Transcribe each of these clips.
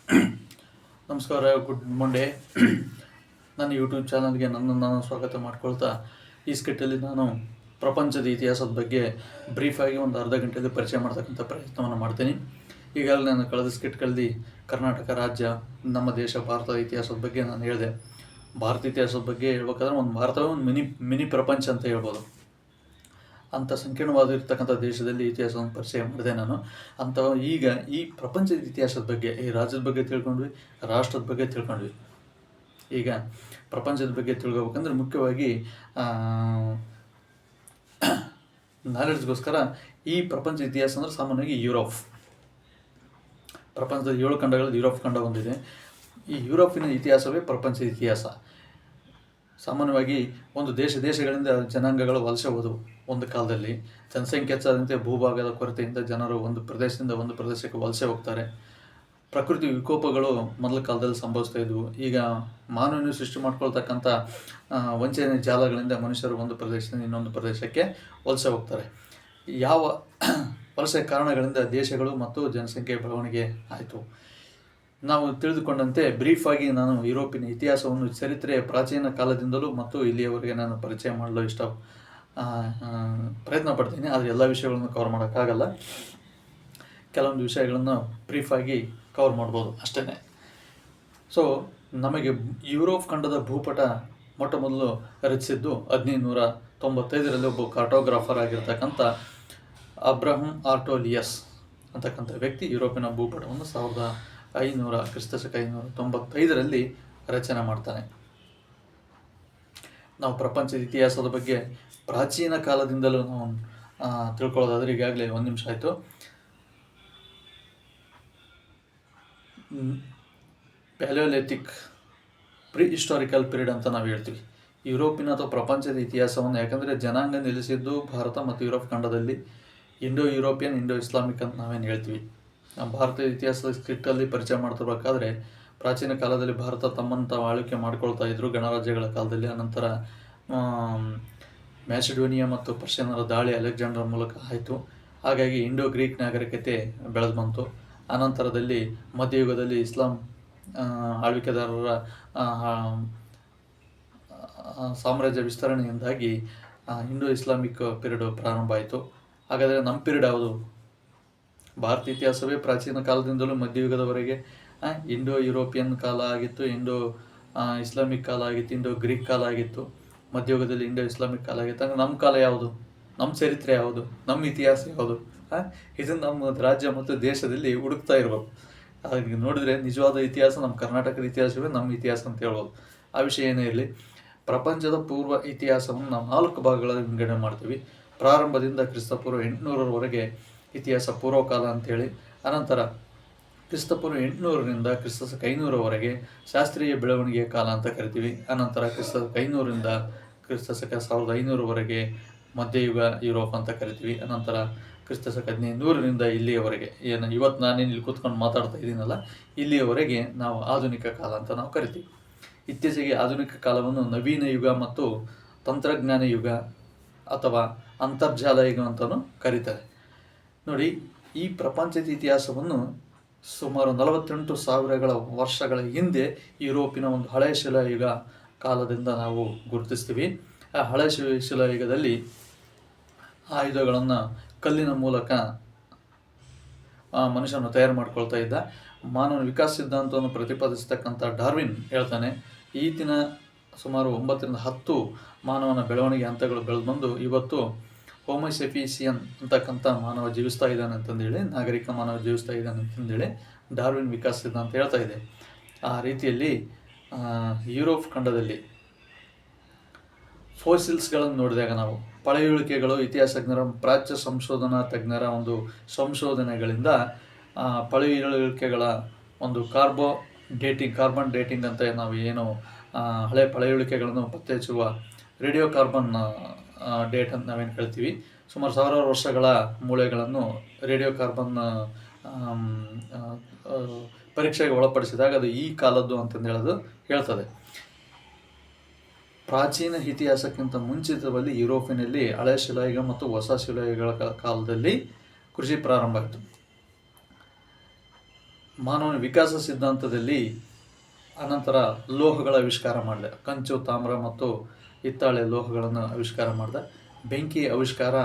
ನಮಸ್ಕಾರ, good Monday. ನನ್ನ YouTube ಚಾನಲ್ಗೆ ನಾನು ಸ್ವಾಗತ ಮಾಡ್ಕೊಳ್ತಾ, ಈ ಸ್ಕಿಟ್ಟಲ್ಲಿ ನಾನು ಪ್ರಪಂಚದ ಇತಿಹಾಸದ ಬಗ್ಗೆ ಬ್ರೀಫಾಗಿ ಒಂದು ಅರ್ಧ ಗಂಟೆಯಲ್ಲಿ ಪರಿಚಯ ಮಾಡ್ತಕ್ಕಂಥ ಪ್ರಯತ್ನವನ್ನು ಮಾಡ್ತೀನಿ. ಈಗಾಗಲೇ ನಾನು ಕಳೆದ ಸ್ಕಿಟ್ಗಳಲ್ಲಿ ಕರ್ನಾಟಕ ರಾಜ್ಯ, ನಮ್ಮ ದೇಶ, ಭಾರತದ ಇತಿಹಾಸದ ಬಗ್ಗೆ ನಾನು ಹೇಳಿದೆ. ಭಾರತ ಇತಿಹಾಸದ ಬಗ್ಗೆ ಹೇಳ್ಬೇಕಾದ್ರೆ ಭಾರತವೇ ಒಂದು ಮಿನಿ ಪ್ರಪಂಚ ಅಂತ ಹೇಳ್ಬೋದು. ಅಂಥ ಸಂಕೀರ್ಣವಾಗಿರ್ತಕ್ಕಂಥ ದೇಶದಲ್ಲಿ ಇತಿಹಾಸವನ್ನು ಪರಿಚಯ ಮಾಡಿದೆ ನಾನು. ಈಗ ಈ ಪ್ರಪಂಚದ ಇತಿಹಾಸದ ಬಗ್ಗೆ, ಈ ರಾಜ್ಯದ ಬಗ್ಗೆ ತಿಳ್ಕೊಂಡ್ವಿ, ರಾಷ್ಟ್ರದ ಬಗ್ಗೆ ತಿಳ್ಕೊಂಡ್ವಿ. ಈಗ ಪ್ರಪಂಚದ ಬಗ್ಗೆ ತಿಳ್ಕೊಬೇಕಂದ್ರೆ ಮುಖ್ಯವಾಗಿ ನಾಲೆಡ್ಜ್ಗೋಸ್ಕರ ಈ ಪ್ರಪಂಚದ ಇತಿಹಾಸ ಅಂದರೆ ಸಾಮಾನ್ಯವಾಗಿ ಯುರೋಪ್. ಪ್ರಪಂಚದ 7 ಖಂಡಗಳಲ್ಲಿ ಯುರೋಪ್ ಖಂಡ ಹೊಂದಿದೆ. ಈ ಯುರೋಪಿನ ಇತಿಹಾಸವೇ ಪ್ರಪಂಚದ ಇತಿಹಾಸ. ಸಾಮಾನ್ಯವಾಗಿ ಒಂದು ದೇಶಗಳಿಂದ ಜನಾಂಗಗಳು ವಲಸೆ ಹೋದವು. ಒಂದು ಕಾಲದಲ್ಲಿ ಜನಸಂಖ್ಯೆ ಹೆಚ್ಚಾದಂತೆ ಭೂಭಾಗದ ಕೊರತೆಯಿಂದ ಜನರು ಒಂದು ಪ್ರದೇಶದಿಂದ ಒಂದು ಪ್ರದೇಶಕ್ಕೆ ವಲಸೆ ಹೋಗ್ತಾರೆ. ಪ್ರಕೃತಿ ವಿಕೋಪಗಳು ಮೊದಲ ಕಾಲದಲ್ಲಿ ಸಂಭವಿಸ್ತಾ ಇದ್ವು. ಈಗ ಮಾನವನು ಸೃಷ್ಟಿ ಮಾಡ್ಕೊಳ್ತಕ್ಕಂಥ ವಂಚನೆ ಜಾಲಗಳಿಂದ ಮನುಷ್ಯರು ಒಂದು ಪ್ರದೇಶದಿಂದ ಇನ್ನೊಂದು ಪ್ರದೇಶಕ್ಕೆ ವಲಸೆ ಹೋಗ್ತಾರೆ. ಯಾವ ವಲಸೆ ಕಾರಣಗಳಿಂದ ದೇಶಗಳು ಮತ್ತು ಜನಸಂಖ್ಯೆ ಬೆಳವಣಿಗೆ ಆಯಿತು. ನಾವು ತಿಳಿದುಕೊಂಡಂತೆ ಬ್ರೀಫಾಗಿ ನಾನು ಯುರೋಪಿನ ಇತಿಹಾಸವನ್ನು, ಚರಿತ್ರೆಯ ಪ್ರಾಚೀನ ಕಾಲದಿಂದಲೂ ಮತ್ತು ಇಲ್ಲಿಯವರೆಗೆ ನಾನು ಪರಿಚಯ ಮಾಡಲು ಪ್ರಯತ್ನ ಪಡ್ತೀನಿ. ಆದರೆ ಎಲ್ಲ ವಿಷಯಗಳನ್ನು ಕವರ್ ಮಾಡೋಕ್ಕಾಗಲ್ಲ. ಕೆಲವೊಂದು ವಿಷಯಗಳನ್ನು ಬ್ರೀಫಾಗಿ ಕವರ್ ಮಾಡ್ಬೋದು ಅಷ್ಟೇ. ಸೊ ನಮಗೆ ಯುರೋಪ್ ಖಂಡದ ಭೂಪಟ ಮೊಟ್ಟ ಮೊದಲು ರಚಿಸಿದ್ದು 1595ರಲ್ಲಿ ಒಬ್ಬ ಕಾರ್ಟೋಗ್ರಾಫರ್ ಆಗಿರ್ತಕ್ಕಂಥ ಅಬ್ರಹಂ ಆರ್ಟೋಲಿಯಸ್ ಅಂತಕ್ಕಂಥ ವ್ಯಕ್ತಿ ಯುರೋಪಿನ ಭೂಪಟವನ್ನು 1595ರಲ್ಲಿ ರಚನೆ ಮಾಡ್ತಾನೆ. ನಾವು ಪ್ರಪಂಚದ ಇತಿಹಾಸದ ಬಗ್ಗೆ ಪ್ರಾಚೀನ ಕಾಲದಿಂದಲೂ ನಾವು ತಿಳ್ಕೊಳ್ಳೋದಾದ್ರೆ ಈಗಾಗಲೇ 1 ನಿಮಿಷ ಆಯಿತು. ಪ್ಯಾಲಿಯೋಲಿಥಿಕ್ ಪ್ರೀ ಹಿಸ್ಟಾರಿಕಲ್ ಪೀರಿಯಡ್ ಅಂತ ನಾವು ಹೇಳ್ತೀವಿ ಯುರೋಪಿನ ಅಥವಾ ಪ್ರಪಂಚದ ಇತಿಹಾಸವನ್ನು. ಯಾಕಂದರೆ ಜನಾಂಗ ನೆಲೆಸಿದ್ದು ಭಾರತ ಮತ್ತು ಯುರೋಪ್ ಖಂಡದಲ್ಲಿ. ಇಂಡೋ ಯುರೋಪಿಯನ್, ಇಂಡೋ ಇಸ್ಲಾಮಿಕ್ ಅಂತ ನಾವೇನು ಹೇಳ್ತೀವಿ. ಭಾರತದ ಇತಿಹಾಸದ ಸ್ಕ್ರಿಪ್ಟಲ್ಲಿ ಪರಿಚಯ ಮಾಡ್ತಿರ್ಬೇಕಾದ್ರೆ ಪ್ರಾಚೀನ ಕಾಲದಲ್ಲಿ ಭಾರತ ತಮ್ಮನ್ನು ತಾವು ಆಳ್ವಿಕೆ ಮಾಡ್ಕೊಳ್ತಾ ಇದ್ರು ಗಣರಾಜ್ಯಗಳ ಕಾಲದಲ್ಲಿ. ಅನಂತರ ಮ್ಯಾಸಿಡೋನಿಯಾ ಮತ್ತು ಪರ್ಷಿಯನ್ನರ ದಾಳಿ ಅಲೆಕ್ಸಾಂಡರ್ ಮೂಲಕ ಆಯಿತು. ಹಾಗಾಗಿ ಇಂಡೋ ಗ್ರೀಕ್ ನಾಗರಿಕತೆ ಬೆಳೆದು ಬಂತು. ಅನಂತರದಲ್ಲಿ ಮಧ್ಯಯುಗದಲ್ಲಿ ಇಸ್ಲಾಂ ಆಳ್ವಿಕೆದಾರರ ಸಾಮ್ರಾಜ್ಯ ವಿಸ್ತರಣೆಯಿಂದಾಗಿ ಇಂಡೋ ಇಸ್ಲಾಮಿಕ್ ಪೀರಿಯಡ್ ಪ್ರಾರಂಭ ಆಯಿತು. ಹಾಗಾದರೆ ನಮ್ಮ ಪೀರಿಯಡ್ ಯಾವುದು? ಭಾರತ ಇತಿಹಾಸವೇ ಪ್ರಾಚೀನ ಕಾಲದಿಂದಲೂ ಮಧ್ಯಯುಗದವರೆಗೆ ಇಂಡೋ ಯುರೋಪಿಯನ್ ಕಾಲ ಆಗಿತ್ತು, ಇಂಡೋ ಇಸ್ಲಾಮಿಕ್ ಕಾಲ ಆಗಿತ್ತು, ಇಂಡೋ ಗ್ರೀಕ್ ಕಾಲ ಆಗಿತ್ತು, ಮಧ್ಯಯುಗದಲ್ಲಿ ಇಂಡೋ ಇಸ್ಲಾಮಿಕ್ ಕಾಲ ಆಗಿತ್ತು. ಅಂದರೆ ನಮ್ಮ ಕಾಲ ಯಾವುದು? ನಮ್ಮ ಚರಿತ್ರೆ ಯಾವುದು? ನಮ್ಮ ಇತಿಹಾಸ ಯಾವುದು? ಇದನ್ನು ನಮ್ಮ ರಾಜ್ಯ ಮತ್ತು ದೇಶದಲ್ಲಿ ಹುಡುಕ್ತಾ ಇರ್ಬೇಕು. ಹಾಗೆ ನೋಡಿದ್ರೆ ನಿಜವಾದ ಇತಿಹಾಸ ನಮ್ಮ ಕರ್ನಾಟಕದ ಇತಿಹಾಸವೇ ನಮ್ಮ ಇತಿಹಾಸ ಅಂತ ಹೇಳ್ಬೋದು. ಆ ವಿಷಯ ಏನೇ ಇರಲಿ, ಪ್ರಪಂಚದ ಪೂರ್ವ ಇತಿಹಾಸವನ್ನು ನಾವು 4 ಭಾಗಗಳಲ್ಲಿ ವಿಂಗಡಣೆ ಮಾಡ್ತೀವಿ. ಪ್ರಾರಂಭದಿಂದ ಕ್ರಿಸ್ತಪೂರ್ವ 800ರವರೆಗೆ ಇತಿಹಾಸ ಪೂರ್ವಕಾಲ ಅಂಥೇಳಿ. ಅನಂತರ ಕ್ರಿಸ್ತಪೂರ್ವ 800ರಿಂದ ಕ್ರಿಸ್ತಶಕ 500ರವರೆಗೆ ಶಾಸ್ತ್ರೀಯ ಬೆಳವಣಿಗೆಯ ಕಾಲ ಅಂತ ಕರಿತೀವಿ. ಅನಂತರ ಕ್ರಿಸ್ತಶಕ 500ರಿಂದ ಕ್ರಿಸ್ತಶಕ 1500ರವರೆಗೆ ಮಧ್ಯಯುಗ ಯುರೋಪ್ ಅಂತ ಕರಿತೀವಿ. ಅನಂತರ ಕ್ರಿಸ್ತಶಕ 1500ರಿಂದ ಇಲ್ಲಿಯವರೆಗೆ, ಇವತ್ತು ನಾನೇನು ಇಲ್ಲಿ ಕೂತ್ಕೊಂಡು ಮಾತಾಡ್ತಾ ಇದ್ದೀನಲ್ಲ, ಇಲ್ಲಿಯವರೆಗೆ ನಾವು ಆಧುನಿಕ ಕಾಲ ಅಂತ ನಾವು ಕರಿತೀವಿ. ಇತ್ತೀಚೆಗೆ ಆಧುನಿಕ ಕಾಲವನ್ನು ನವೀನ ಯುಗ ಮತ್ತು ತಂತ್ರಜ್ಞಾನ ಯುಗ ಅಥವಾ ಅಂತರ್ಜಾಲ ಯುಗ ಅಂತಲೂ ಕರೀತಾರೆ. ನೋಡಿ, ಈ ಪ್ರಪಂಚದ ಇತಿಹಾಸವನ್ನು ಸುಮಾರು 48,000 ವರ್ಷಗಳ ಹಿಂದೆ ಯುರೋಪಿನ ಒಂದು ಹಳೆಯ ಶಿಲಾಯುಗ ಕಾಲದಿಂದ ನಾವು ಗುರುತಿಸ್ತೀವಿ. ಆ ಹಳೆಯ ಶಿಲಾಯುಗದಲ್ಲಿ ಆಯುಧಗಳನ್ನು ಕಲ್ಲಿನ ಮೂಲಕ ಮನುಷ್ಯನು ತಯಾರು ಮಾಡ್ಕೊಳ್ತಾ ಇದ್ದ. ಮಾನವನ ವಿಕಾಸ ಸಿದ್ಧಾಂತವನ್ನು ಪ್ರತಿಪಾದಿಸ್ತಕ್ಕಂಥ ಡಾರ್ವಿನ್ ಹೇಳ್ತಾನೆ, ಈತಿನ ಸುಮಾರು 9ರಿಂದ 10 ಮಾನವನ ಬೆಳವಣಿಗೆ ಹಂತಗಳು ಬೆಳೆದು ಬಂದು ಇವತ್ತು ಹೋಮೋಸೆಫಿಸಿಯನ್ ಅಂತಕ್ಕಂಥ ಮಾನವ ಜೀವಿಸ್ತಾ ಇದ್ದಾನೆ ಅಂತಂದೇಳಿ, ನಾಗರಿಕ ಮಾನವ ಜೀವಿಸ್ತಾ ಇದ್ದಾನೆ ಅಂತಂದೇಳಿ ಡಾರ್ವಿನ್ ವಿಕಾಸ ಸಿದ್ಧಾಂತ ಹೇಳ್ತಾ ಇದೆ. ಆ ರೀತಿಯಲ್ಲಿ ಯುರೋಪ್ ಖಂಡದಲ್ಲಿ ಫೋಸಿಲ್ಸ್ಗಳನ್ನು ನೋಡಿದಾಗ ನಾವು ಪಳೆಯುಳಿಕೆಗಳು, ಇತಿಹಾಸಜ್ಞರ, ಪ್ರಾಚ್ಯ ಸಂಶೋಧನಾ ತಜ್ಞರ ಒಂದು ಸಂಶೋಧನೆಗಳಿಂದ ಪಳೆಯುಳಿಕೆಗಳ ಒಂದು ಕಾರ್ಬನ್ ಡೇಟಿಂಗ್ ಅಂತ ನಾವು ಏನು ಹಳೆ ಪಳೆಯುಳಿಕೆಗಳನ್ನು ಪತ್ತೆ ಹಚ್ಚುವ ರೇಡಿಯೋ ಕಾರ್ಬನ್ ಡೇಟ್ ಅಂತ ನಾವೇನು ಹೇಳ್ತೀವಿ, ಸುಮಾರು 1000 ವರ್ಷಗಳ ಮೂಳೆಗಳನ್ನು ರೇಡಿಯೋ ಕಾರ್ಬನ್ ಪರೀಕ್ಷೆಗೆ ಒಳಪಡಿಸಿದಾಗ ಅದು ಈ ಕಾಲದ್ದು ಅಂತಂದು ಹೇಳ್ತದೆ. ಪ್ರಾಚೀನ ಇತಿಹಾಸಕ್ಕಿಂತ ಮುಂಚಿತವಾಗಿ ಯುರೋಪಿನಲ್ಲಿ ಹಳೆ ಶಿಲಾಯುಗ ಮತ್ತು ಹೊಸ ಶಿಲಾಯುಗಗಳ ಕಾಲದಲ್ಲಿ ಕೃಷಿ ಪ್ರಾರಂಭ ಆಯಿತು. ಮಾನವನ ವಿಕಾಸ ಸಿದ್ಧಾಂತದಲ್ಲಿ ಅನಂತರ ಲೋಹಗಳ ಆವಿಷ್ಕಾರ ಮಾಡಿದೆ. ಕಂಚು, ತಾಮ್ರ ಮತ್ತು ಹಿತ್ತಾಳೆ ಲೋಹಗಳನ್ನು ಆವಿಷ್ಕಾರ ಮಾಡಿದೆ. ಬೆಂಕಿ ಆವಿಷ್ಕಾರ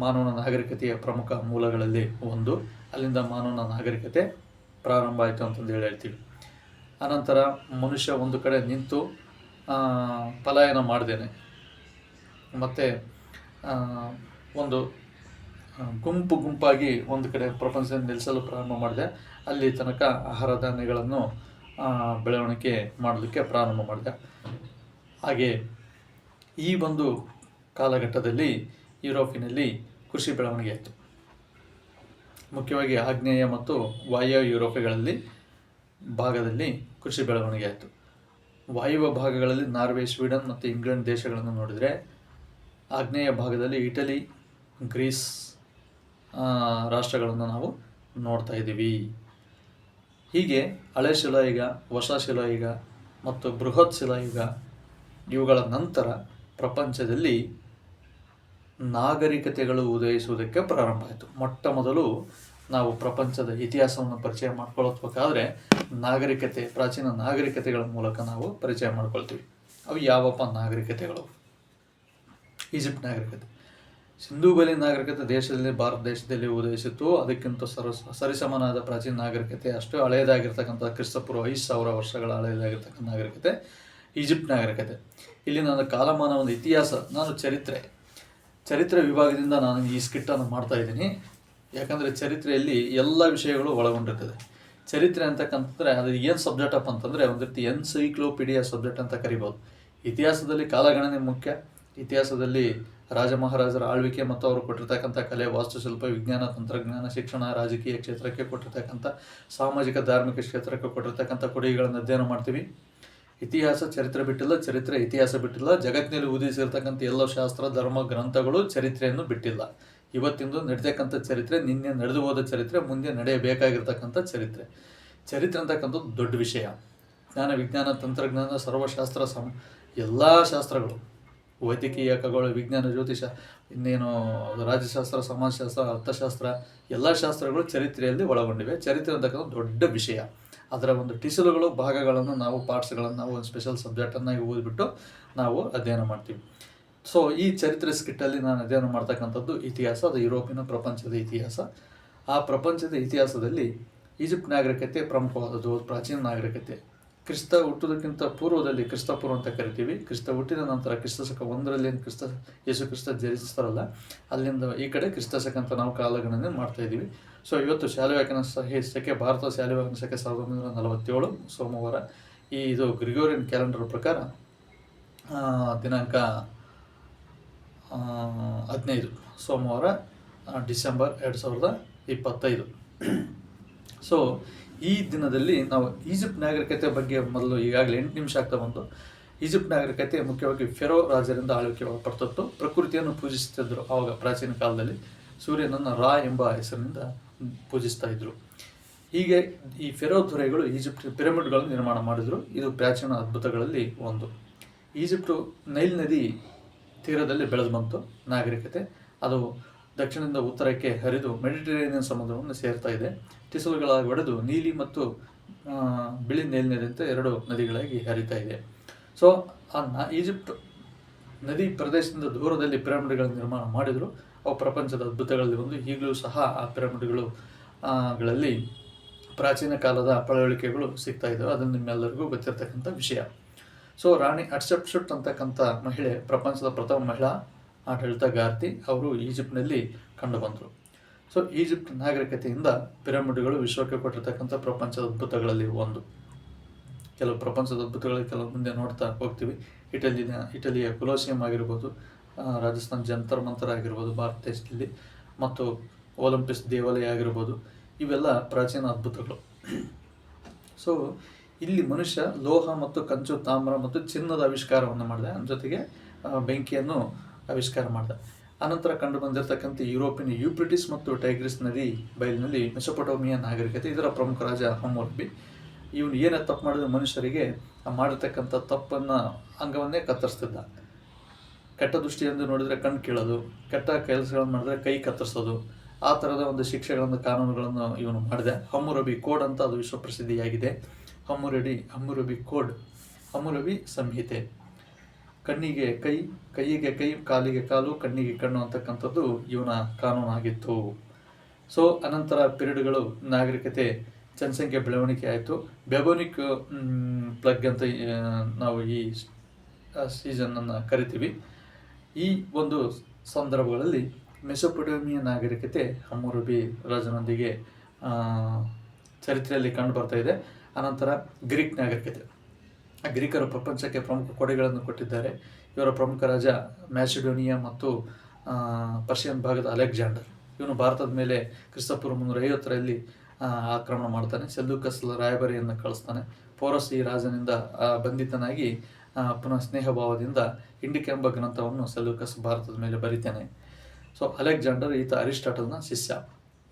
ಮಾನವನ ನಾಗರಿಕತೆಯ ಪ್ರಮುಖ ಮೂಲಗಳಲ್ಲಿ ಒಂದು. ಅಲ್ಲಿಂದ ಮಾನವನ ನಾಗರಿಕತೆ ಪ್ರಾರಂಭ ಆಯಿತು ಅಂತಂದು ಹೇಳ್ತೀವಿ. ಅನಂತರ ಮನುಷ್ಯ ಒಂದು ಕಡೆ ನಿಂತು ಪಲಾಯನ ಮಾಡ್ದೇನೆ ಮತ್ತು ಒಂದು ಗುಂಪಾಗಿ ಒಂದು ಕಡೆ ಪ್ರಪಂಚದಲ್ಲಿ ನಿಲ್ಲಿಸಲು ಪ್ರಾರಂಭ ಮಾಡಿದೆ. ಅಲ್ಲಿ ತನಕ ಆಹಾರ ಧಾನ್ಯಗಳನ್ನು ಬೆಳವಣಿಗೆ ಮಾಡಲಿಕ್ಕೆ ಪ್ರಾರಂಭ ಮಾಡಿದೆ. ಹಾಗೆ ಈ ಒಂದು ಕಾಲಘಟ್ಟದಲ್ಲಿ ಯುರೋಪಿನಲ್ಲಿ ಕೃಷಿ ಬೆಳವಣಿಗೆ ಆಯಿತು. ಮುಖ್ಯವಾಗಿ ಆಗ್ನೇಯ ಮತ್ತು ವಾಯವ್ಯ ಯುರೋಪ್ಗಳಲ್ಲಿ ಭಾಗದಲ್ಲಿ ಕೃಷಿ ಬೆಳವಣಿಗೆ ಆಯಿತು. ವಾಯುವ್ಯ ಭಾಗಗಳಲ್ಲಿ ನಾರ್ವೆ, ಸ್ವೀಡನ್ ಮತ್ತು ಇಂಗ್ಲೆಂಡ್ ದೇಶಗಳನ್ನು ನೋಡಿದರೆ, ಆಗ್ನೇಯ ಭಾಗದಲ್ಲಿ ಇಟಲಿ, ಗ್ರೀಸ್ ರಾಷ್ಟ್ರಗಳನ್ನು ನಾವು ನೋಡ್ತಾ ಇದ್ದೀವಿ. ಹೀಗೆ ಹಳೆ ಶಿಲಾಯುಗ, ಹೊಸ ಶಿಲಾಯುಗ ಮತ್ತು ಬೃಹತ್ ಶಿಲಾಯುಗ ಇವುಗಳ ನಂತರ ಪ್ರಪಂಚದಲ್ಲಿ ನಾಗರಿಕತೆಗಳು ಉದಯಿಸುವುದಕ್ಕೆ ಪ್ರಾರಂಭ ಆಯಿತು. ಮೊಟ್ಟ ಮೊದಲು ನಾವು ಪ್ರಪಂಚದ ಇತಿಹಾಸವನ್ನು ಪರಿಚಯ ಮಾಡ್ಕೊಳ್ಬೇಕಾದ್ರೆ ಪ್ರಾಚೀನ ನಾಗರಿಕತೆಗಳ ಮೂಲಕ ನಾವು ಪರಿಚಯ ಮಾಡ್ಕೊಳ್ತೀವಿ. ಅವು ಯಾವಪ್ಪ ನಾಗರಿಕತೆಗಳು? ಈಜಿಪ್ಟ್ ನಾಗರಿಕತೆ, ಸಿಂಧೂ ವ್ಯಾಲಿ ನಾಗರಿಕತೆ ಭಾರತ ದೇಶದಲ್ಲಿ ಉದಯಿಸಿತ್ತು. ಅದಕ್ಕಿಂತ ಸರಿಸಮನಾದ ಪ್ರಾಚೀನ ನಾಗರಿಕತೆ, ಅಷ್ಟು ಹಳೆಯದಾಗಿರ್ತಕ್ಕಂಥ ಕ್ರಿಸ್ತಪೂರ್ವ 5000 ವರ್ಷಗಳ ಹಳೆಯದಾಗಿರ್ತಕ್ಕಂಥ ನಾಗರಿಕತೆ ಈಜಿಪ್ಟ್ ನಾಗರಿಕತೆ. ಇಲ್ಲಿ ನಾನು ಕಾಲಮಾನ ಒಂದು ಇತಿಹಾಸ, ನಾನು ಚರಿತ್ರೆ ವಿಭಾಗದಿಂದ ನಾನು ಈ ಸ್ಕಿಟ್ಟನ್ನು ಮಾಡ್ತಾ ಇದ್ದೀನಿ. ಯಾಕಂದರೆ ಚರಿತ್ರೆಯಲ್ಲಿ ಎಲ್ಲ ವಿಷಯಗಳು ಒಳಗೊಂಡಿರ್ತದೆ. ಚರಿತ್ರೆ ಅಂತಕ್ಕಂತಂದರೆ ಅದು ಏನು ಸಬ್ಜೆಕ್ಟ್ ಅಪ್ ಅಂತಂದರೆ ಒಂದು ರೀತಿ ಎನ್ಸೈಕ್ಲೋಪೀಡಿಯಾ ಸಬ್ಜೆಕ್ಟ್ ಅಂತ ಕರಿಬೋದು. ಇತಿಹಾಸದಲ್ಲಿ ಕಾಲಗಣನೆ ಮುಖ್ಯ. ಇತಿಹಾಸದಲ್ಲಿ ರಾಜ ಮಹಾರಾಜರ ಆಳ್ವಿಕೆ ಮತ್ತು ಅವರು ಕೊಟ್ಟಿರ್ತಕ್ಕಂಥ ಕಲೆ, ವಾಸ್ತುಶಿಲ್ಪ, ವಿಜ್ಞಾನ, ತಂತ್ರಜ್ಞಾನ, ಶಿಕ್ಷಣ, ರಾಜಕೀಯ ಕ್ಷೇತ್ರಕ್ಕೆ ಕೊಟ್ಟಿರ್ತಕ್ಕಂಥ ಸಾಮಾಜಿಕ ಧಾರ್ಮಿಕ ಕ್ಷೇತ್ರಕ್ಕೆ ಕೊಟ್ಟಿರ್ತಕ್ಕಂಥ ಕೊಡುಗೆಗಳನ್ನು ಅಧ್ಯಯನ ಮಾಡ್ತೀವಿ. ಇತಿಹಾಸ ಚರಿತ್ರೆ ಬಿಟ್ಟಿಲ್ಲ, ಚರಿತ್ರೆ ಇತಿಹಾಸ ಬಿಟ್ಟಿಲ್ಲ. ಜಗತ್ತಿನಲ್ಲಿ ಉದಿಸಿರ್ತಕ್ಕಂಥ ಎಲ್ಲ ಶಾಸ್ತ್ರ, ಧರ್ಮ, ಗ್ರಂಥಗಳು ಚರಿತ್ರೆಯನ್ನು ಬಿಟ್ಟಿಲ್ಲ. ಇವತ್ತಿಂದು ನಡೀತಕ್ಕಂಥ ಚರಿತ್ರೆ, ನಿನ್ನೆ ನಡೆದು ಹೋದ ಚರಿತ್ರೆ, ಮುಂದೆ ನಡೆಯಬೇಕಾಗಿರ್ತಕ್ಕಂಥ ಚರಿತ್ರೆ ಅಂತಕ್ಕಂಥದ್ದು ದೊಡ್ಡ ವಿಷಯ. ಜ್ಞಾನ, ವಿಜ್ಞಾನ, ತಂತ್ರಜ್ಞಾನ, ಸರ್ವಶಾಸ್ತ್ರ, ಎಲ್ಲ ಶಾಸ್ತ್ರಗಳು, ವೈದ್ಯಕೀಯ, ಖಗೋಳ, ವಿಜ್ಞಾನ, ಜ್ಯೋತಿಷ, ಇನ್ನೇನು ರಾಜ್ಯಶಾಸ್ತ್ರ, ಸಮಾಜಶಾಸ್ತ್ರ, ಅರ್ಥಶಾಸ್ತ್ರ, ಎಲ್ಲ ಶಾಸ್ತ್ರಗಳು ಚರಿತ್ರೆಯಲ್ಲಿ ಒಳಗೊಂಡಿವೆ. ಚರಿತ್ರೆ ಅಂತಕ್ಕಂಥ ದೊಡ್ಡ ವಿಷಯ. ಅದರ ಒಂದು ಟಿಸಲುಗಳು, ಭಾಗಗಳನ್ನು ನಾವು ಪಾರ್ಟ್ಸ್ಗಳನ್ನು ನಾವು ಒಂದು ಸ್ಪೆಷಲ್ ಸಬ್ಜೆಕ್ಟನ್ನಾಗಿ ಓದಿಬಿಟ್ಟು ನಾವು ಅಧ್ಯಯನ ಮಾಡ್ತೀವಿ. ಸೊ ಈ ಚರಿತ್ರೆ ಸ್ಕಿಟ್ಟಲ್ಲಿ ನಾನು ಅಧ್ಯಯನ ಮಾಡ್ತಕ್ಕಂಥದ್ದು ಇತಿಹಾಸ, ಅದು ಯುರೋಪಿನ ಪ್ರಪಂಚದ ಇತಿಹಾಸ. ಆ ಪ್ರಪಂಚದ ಇತಿಹಾಸದಲ್ಲಿ ಈಜಿಪ್ಟ್ ನಾಗರಿಕತೆ ಪ್ರಮುಖವಾದದ್ದು, ಪ್ರಾಚೀನ ನಾಗರಿಕತೆ. ಕ್ರಿಸ್ತ ಹುಟ್ಟೋದಕ್ಕಿಂತ ಪೂರ್ವದಲ್ಲಿ, ಕ್ರಿಸ್ತಪೂರ್ವ ಅಂತ ಕರಿತೀವಿ. ಕ್ರಿಸ್ತ ಹುಟ್ಟಿದ ನಂತರ ಕ್ರಿಸ್ತಶಕ 1ರಲ್ಲಿ ಯೇಸು ಕ್ರಿಸ್ತ ಜನಿಸ್ತಾರಲ್ಲ, ಅಲ್ಲಿಂದ ಈ ಕಡೆ ಕ್ರಿಸ್ತಶಕ ಅಂತ ನಾವು ಕಾಲಗಣನೆ ಮಾಡ್ತಾಯಿದ್ದೀವಿ. ಸೊ ಇವತ್ತು ಶಾಲಿವಾಹನ ಸೆಕೆ, ಭಾರತ ಶಾಲಿವಾಹನ ಸೆಕೆ 1947 ಸೋಮವಾರ. ಇದು ಗ್ರಿಗೋರಿಯನ್ ಕ್ಯಾಲೆಂಡರ್ ಪ್ರಕಾರ ದಿನಾಂಕ 15 ಸೋಮವಾರ, ಡಿಸೆಂಬರ್ 2025. ಸೊ ಈ ದಿನದಲ್ಲಿ ನಾವು ಈಜಿಪ್ಟ್ ನಾಗರಿಕತೆ ಬಗ್ಗೆ ಮೊದಲು ಈಗಾಗಲೇ 8 ನಿಮಿಷ ಆಗ್ತಾ ಬಂತು. ಈಜಿಪ್ಟ್ ನಾಗರಿಕತೆ ಮುಖ್ಯವಾಗಿ ಫೆರೋ ರಾಜರಿಂದ ಆಳ್ವಿಕೆ ಒಳಪಡ್ತಿತ್ತು. ಪ್ರಕೃತಿಯನ್ನು ಪೂಜಿಸ್ತಿದ್ರು ಆವಾಗ ಪ್ರಾಚೀನ ಕಾಲದಲ್ಲಿ. ಸೂರ್ಯನನ್ನು ರಾ ಎಂಬ ಹೆಸರಿನಿಂದ ಪೂಜಿಸ್ತಾ ಇದ್ರು. ಹೀಗೆ ಈ ಫೆರೋ ದೊರೆಗಳು ಈಜಿಪ್ಟ್ ಪಿರಮಿಡ್ಗಳನ್ನು ನಿರ್ಮಾಣ ಮಾಡಿದರು. ಇದು ಪ್ರಾಚೀನ ಅದ್ಭುತಗಳಲ್ಲಿ ಒಂದು. ಈಜಿಪ್ಟು ನೈಲ್ ನದಿ ತೀರದಲ್ಲಿ ಬೆಳೆದು ಬಂತು ನಾಗರಿಕತೆ. ಅದು ದಕ್ಷಿಣದಿಂದ ಉತ್ತರಕ್ಕೆ ಹರಿದು ಮೆಡಿಟರೇನಿಯನ್ ಸಮುದ್ರವನ್ನು ಸೇರ್ತಾ ಇದೆ. ಟಿಸಲುಗಳಾಗಿ ಒಡೆದು ನೀಲಿ ಮತ್ತು ಬಿಳಿ ನೈಲ್ ನದಿ ಅಂತ 2 ನದಿಗಳಾಗಿ ಹರಿತಾ ಇದೆ. ಸೊ ಈಜಿಪ್ಟ್ ನದಿ ಪ್ರದೇಶದಿಂದ ದೂರದಲ್ಲಿ ಪಿರಮಿಡ್ಗಳ ನಿರ್ಮಾಣ ಮಾಡಿದರು. ಅವು ಪ್ರಪಂಚದ ಅದ್ಭುತಗಳಲ್ಲಿ ಒಂದು. ಈಗಲೂ ಸಹ ಆ ಪಿರಮಿಡ್ಗಳಲ್ಲಿ ಪ್ರಾಚೀನ ಕಾಲದ ಪಳವಳಿಕೆಗಳು ಸಿಗ್ತಾ ಇದ್ದಾವೆ. ಅದನ್ನು ನಿಮ್ಮೆಲ್ಲರಿಗೂ ಗೊತ್ತಿರತಕ್ಕಂಥ ವಿಷಯ. ಸೊ ರಾಣಿ ಹಟ್ಷೆಪ್ಸುಟ್ ಅಂತಕ್ಕಂಥ ಮಹಿಳೆ, ಪ್ರಪಂಚದ ಪ್ರಥಮ ಮಹಿಳಾ ಆಡಳಿತಗಾರ್ತಿ, ಅವರು ಈಜಿಪ್ಟ್ನಲ್ಲಿ ಕಂಡುಬಂದರು. ಸೊ ಈಜಿಪ್ಟ್ ನಾಗರಿಕತೆಯಿಂದ ಪಿರಮಿಡ್ಗಳು ವಿಶ್ವಕ್ಕೆ ಕೊಟ್ಟಿರ್ತಕ್ಕಂಥ ಪ್ರಪಂಚದ ಅದ್ಭುತಗಳಲ್ಲಿ ಒಂದು. ಕೆಲವು ಪ್ರಪಂಚದ ಅದ್ಭುತಗಳಲ್ಲಿ ಕೆಲವು ಮುಂದೆ ನೋಡ್ತಾ ಹೋಗ್ತೀವಿ. ಇಟಲಿಯ ಕೊಲೋಸಿಯಂ ಆಗಿರ್ಬೋದು, ರಾಜಸ್ಥಾನ ಜಂತರ್ ಮಂತರ್ ಆಗಿರ್ಬೋದು ಭಾರತ ದೇಶದಲ್ಲಿ, ಮತ್ತು ಒಲಿಂಪಿಕ್ಸ್ ದೇವಾಲಯ ಆಗಿರ್ಬೋದು, ಇವೆಲ್ಲ ಪ್ರಾಚೀನ ಅದ್ಭುತಗಳು. ಸೊ ಇಲ್ಲಿ ಮನುಷ್ಯ ಲೋಹ ಮತ್ತು ಕಂಚು, ತಾಮ್ರ ಮತ್ತು ಚಿನ್ನದ ಆವಿಷ್ಕಾರವನ್ನು ಮಾಡಿದ, ಜೊತೆಗೆ ಬೆಂಕಿಯನ್ನು ಆವಿಷ್ಕಾರ ಮಾಡಿದ. ಅನಂತರ ಕಂಡು ಬಂದಿರತಕ್ಕಂಥ ಯುರೋಪಿನ ಯೂಫ್ರೆಟಿಸ್ ಮತ್ತು ಟೈಗ್ರಿಸ್ ನದಿ ಬಯಲಿನಲ್ಲಿ ಮೆಸೊಪೊಟೇಮಿಯಾ ನಾಗರಿಕತೆ, ಇದರ ಪ್ರಮುಖ ರಾಜ ಹಮ್ಮುರಬಿ. ಇವನು ಏನೇ ತಪ್ಪು ಮಾಡಿದ್ರೆ ಮನುಷ್ಯರಿಗೆ ಮಾಡಿರ್ತಕ್ಕಂಥ ತಪ್ಪನ್ನು ಅಂಗವನ್ನೇ ಕತ್ತರಿಸ್ತಿದ್ದ. ಕೆಟ್ಟ ದೃಷ್ಟಿಯಿಂದ ನೋಡಿದರೆ ಕಣ್ಣು ಕೀಳೋದು, ಕೆಟ್ಟ ಕೆಲಸಗಳನ್ನು ಮಾಡಿದ್ರೆ ಕೈ ಕತ್ತರಿಸೋದು, ಆ ಥರದ ಒಂದು ಶಿಕ್ಷೆಗಳನ್ನು ಕಾನೂನುಗಳನ್ನು ಇವನು ಮಾಡಿದೆ. ಹಮ್ಮುರಬಿ ಕೋಡ್ ಅಂತ ಅದು ವಿಶ್ವಪ್ರಸಿದ್ಧಿಯಾಗಿದೆ. ಹಮ್ಮುರಬಿ ಕೋಡ್, ಹಮ್ಮುರಬಿ ಸಂಹಿತೆ. ಕಣ್ಣಿಗೆ ಕೈ, ಕೈಯಿಗೆ ಕೈ, ಕಾಲಿಗೆ ಕಾಲು, ಕಣ್ಣಿಗೆ ಕಣ್ಣು ಅಂತಕ್ಕಂಥದ್ದು ಇವನ ಕಾನೂನಾಗಿತ್ತು. ಸೊ ಅನಂತರ ಪಿರಿಯಡ್ಗಳು ನಾಗರಿಕತೆ ಜನಸಂಖ್ಯೆ ಬೆಳವಣಿಗೆ ಆಯಿತು. ಬೆಬೋನಿಕ್ ಪ್ಲಗ್ ಅಂತ ನಾವು ಈ ಸೀಸನನ್ನು ಕರಿತೀವಿ. ಈ ಒಂದು ಸಂದರ್ಭಗಳಲ್ಲಿ ಮೆಸೊಪೊಟೇಮಿಯ ನಾಗರಿಕತೆ ಹಮ್ಮುರಬಿ ರಾಜನೊಂದಿಗೆ ಚರಿತ್ರೆಯಲ್ಲಿ ಕಂಡು ಬರ್ತಾ ಇದೆ. ಅನಂತರ ಗ್ರೀಕ್ ನಾಗರಿಕತೆ. ಗ್ರೀಕರು ಪ್ರಪಂಚಕ್ಕೆ ಪ್ರಮುಖ ಕೊಡುಗೆಗಳನ್ನು ಕೊಟ್ಟಿದ್ದಾರೆ. ಇವರ ಪ್ರಮುಖ ರಾಜ ಮ್ಯಾಸಿಡೋನಿಯಾ ಮತ್ತು ಪರ್ಷಿಯನ್ ಭಾಗದ ಅಲೆಕ್ಸಾಂಡರ್. ಇವನು ಭಾರತದ ಮೇಲೆ ಕ್ರಿಸ್ತಪೂರ್ವ 350ರಲ್ಲಿ ಆಕ್ರಮಣ ಮಾಡ್ತಾನೆ. ಸೆಲ್ಯೂಕಸ್ ರಾಯಭಾರಿಯನ್ನು ಕಳಿಸ್ತಾನೆ. ಪೋರಸ್ ಈ ರಾಜನಿಂದ ಬಂಧಿತನಾಗಿ ಪುನಃ ಸ್ನೇಹಭಾವದಿಂದ ಇಂಡಿಕ್ ಎಂಬ ಗ್ರಂಥವನ್ನು ಸೆಲ್ಯೂಕಸ್ ಭಾರತದ ಮೇಲೆ ಬರೀತಾನೆ. ಸೊ ಅಲೆಕ್ಸಾಂಡರ್ ಈತ ಅರಿಸ್ಟಾಟಲ್ನ ಶಿಷ್ಯ.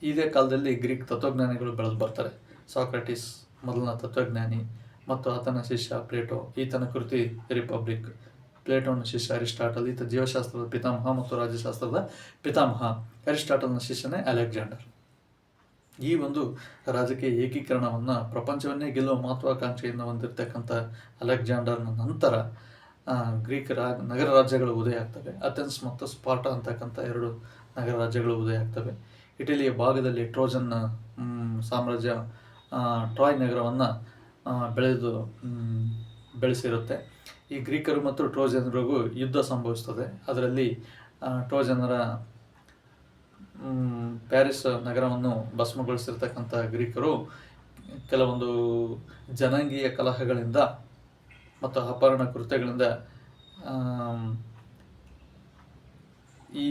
ಇದೇ ಕಾಲದಲ್ಲಿ ಗ್ರೀಕ್ ತತ್ವಜ್ಞಾನಿಗಳು ಬೆಳೆದು ಬರ್ತಾರೆ. ಸಾಕ್ರೆಟಿಸ್ ಮೊದಲನ ತತ್ವಜ್ಞಾನಿ ಮತ್ತು ಆತನ ಶಿಷ್ಯ ಪ್ಲೇಟೋ. ಈತನ ಕೃತಿ ರಿಪಬ್ಲಿಕ್. ಪ್ಲೇಟೋನ ಶಿಷ್ಯ ಅರಿಸ್ಟಾಟಲ್. ಈತ ಜೀವಶಾಸ್ತ್ರದ ಪಿತಾಮಹ ಮತ್ತು ರಾಜ್ಯಶಾಸ್ತ್ರದ ಪಿತಾಮಹ. ಅರಿಸ್ಟಾಟಲ್ನ ಶಿಷ್ಯನೇ ಅಲೆಕ್ಸಾಂಡರ್. ಈ ಒಂದು ರಾಜಕೀಯ ಏಕೀಕರಣವನ್ನು, ಪ್ರಪಂಚವನ್ನೇ ಗೆಲ್ಲುವ ಮಹತ್ವಾಕಾಂಕ್ಷೆಯನ್ನು ಹೊಂದಿರತಕ್ಕಂಥ ಅಲೆಕ್ಸಾಂಡರ್ನ ನಂತರ ಗ್ರೀಕ್ ನಗರ ರಾಜ್ಯಗಳು ಉದಯ ಆಗ್ತವೆ. ಅಥೆನ್ಸ್ ಮತ್ತು ಸ್ಪಾರ್ಟಾ ಅಂತಕ್ಕಂಥ 2 ನಗರ ರಾಜ್ಯಗಳು ಉದಯ ಆಗ್ತವೆ. ಇಟಲಿಯ ಭಾಗದಲ್ಲಿ ಟ್ರೋಜನ್ ಸಾಮ್ರಾಜ್ಯ ಟ್ರಾಯ್ ನಗರವನ್ನು ಬೆಳೆಸಿರುತ್ತೆ. ಈ ಗ್ರೀಕರು ಮತ್ತು ಟ್ರೋಜನರಿಗೂ ಯುದ್ಧ ಸಂಭವಿಸ್ತದೆ. ಅದರಲ್ಲಿ ಟ್ರೋಜನರ ಪ್ಯಾರಿಸ್ ನಗರವನ್ನು ಭಸ್ಮಗೊಳಿಸಿರ್ತಕ್ಕಂಥ ಗ್ರೀಕರು ಕೆಲವೊಂದು ಜನಾಂಗೀಯ ಕಲಹಗಳಿಂದ ಮತ್ತು ಅಪಹರಣ ಕೃತ್ಯಗಳಿಂದ ಈ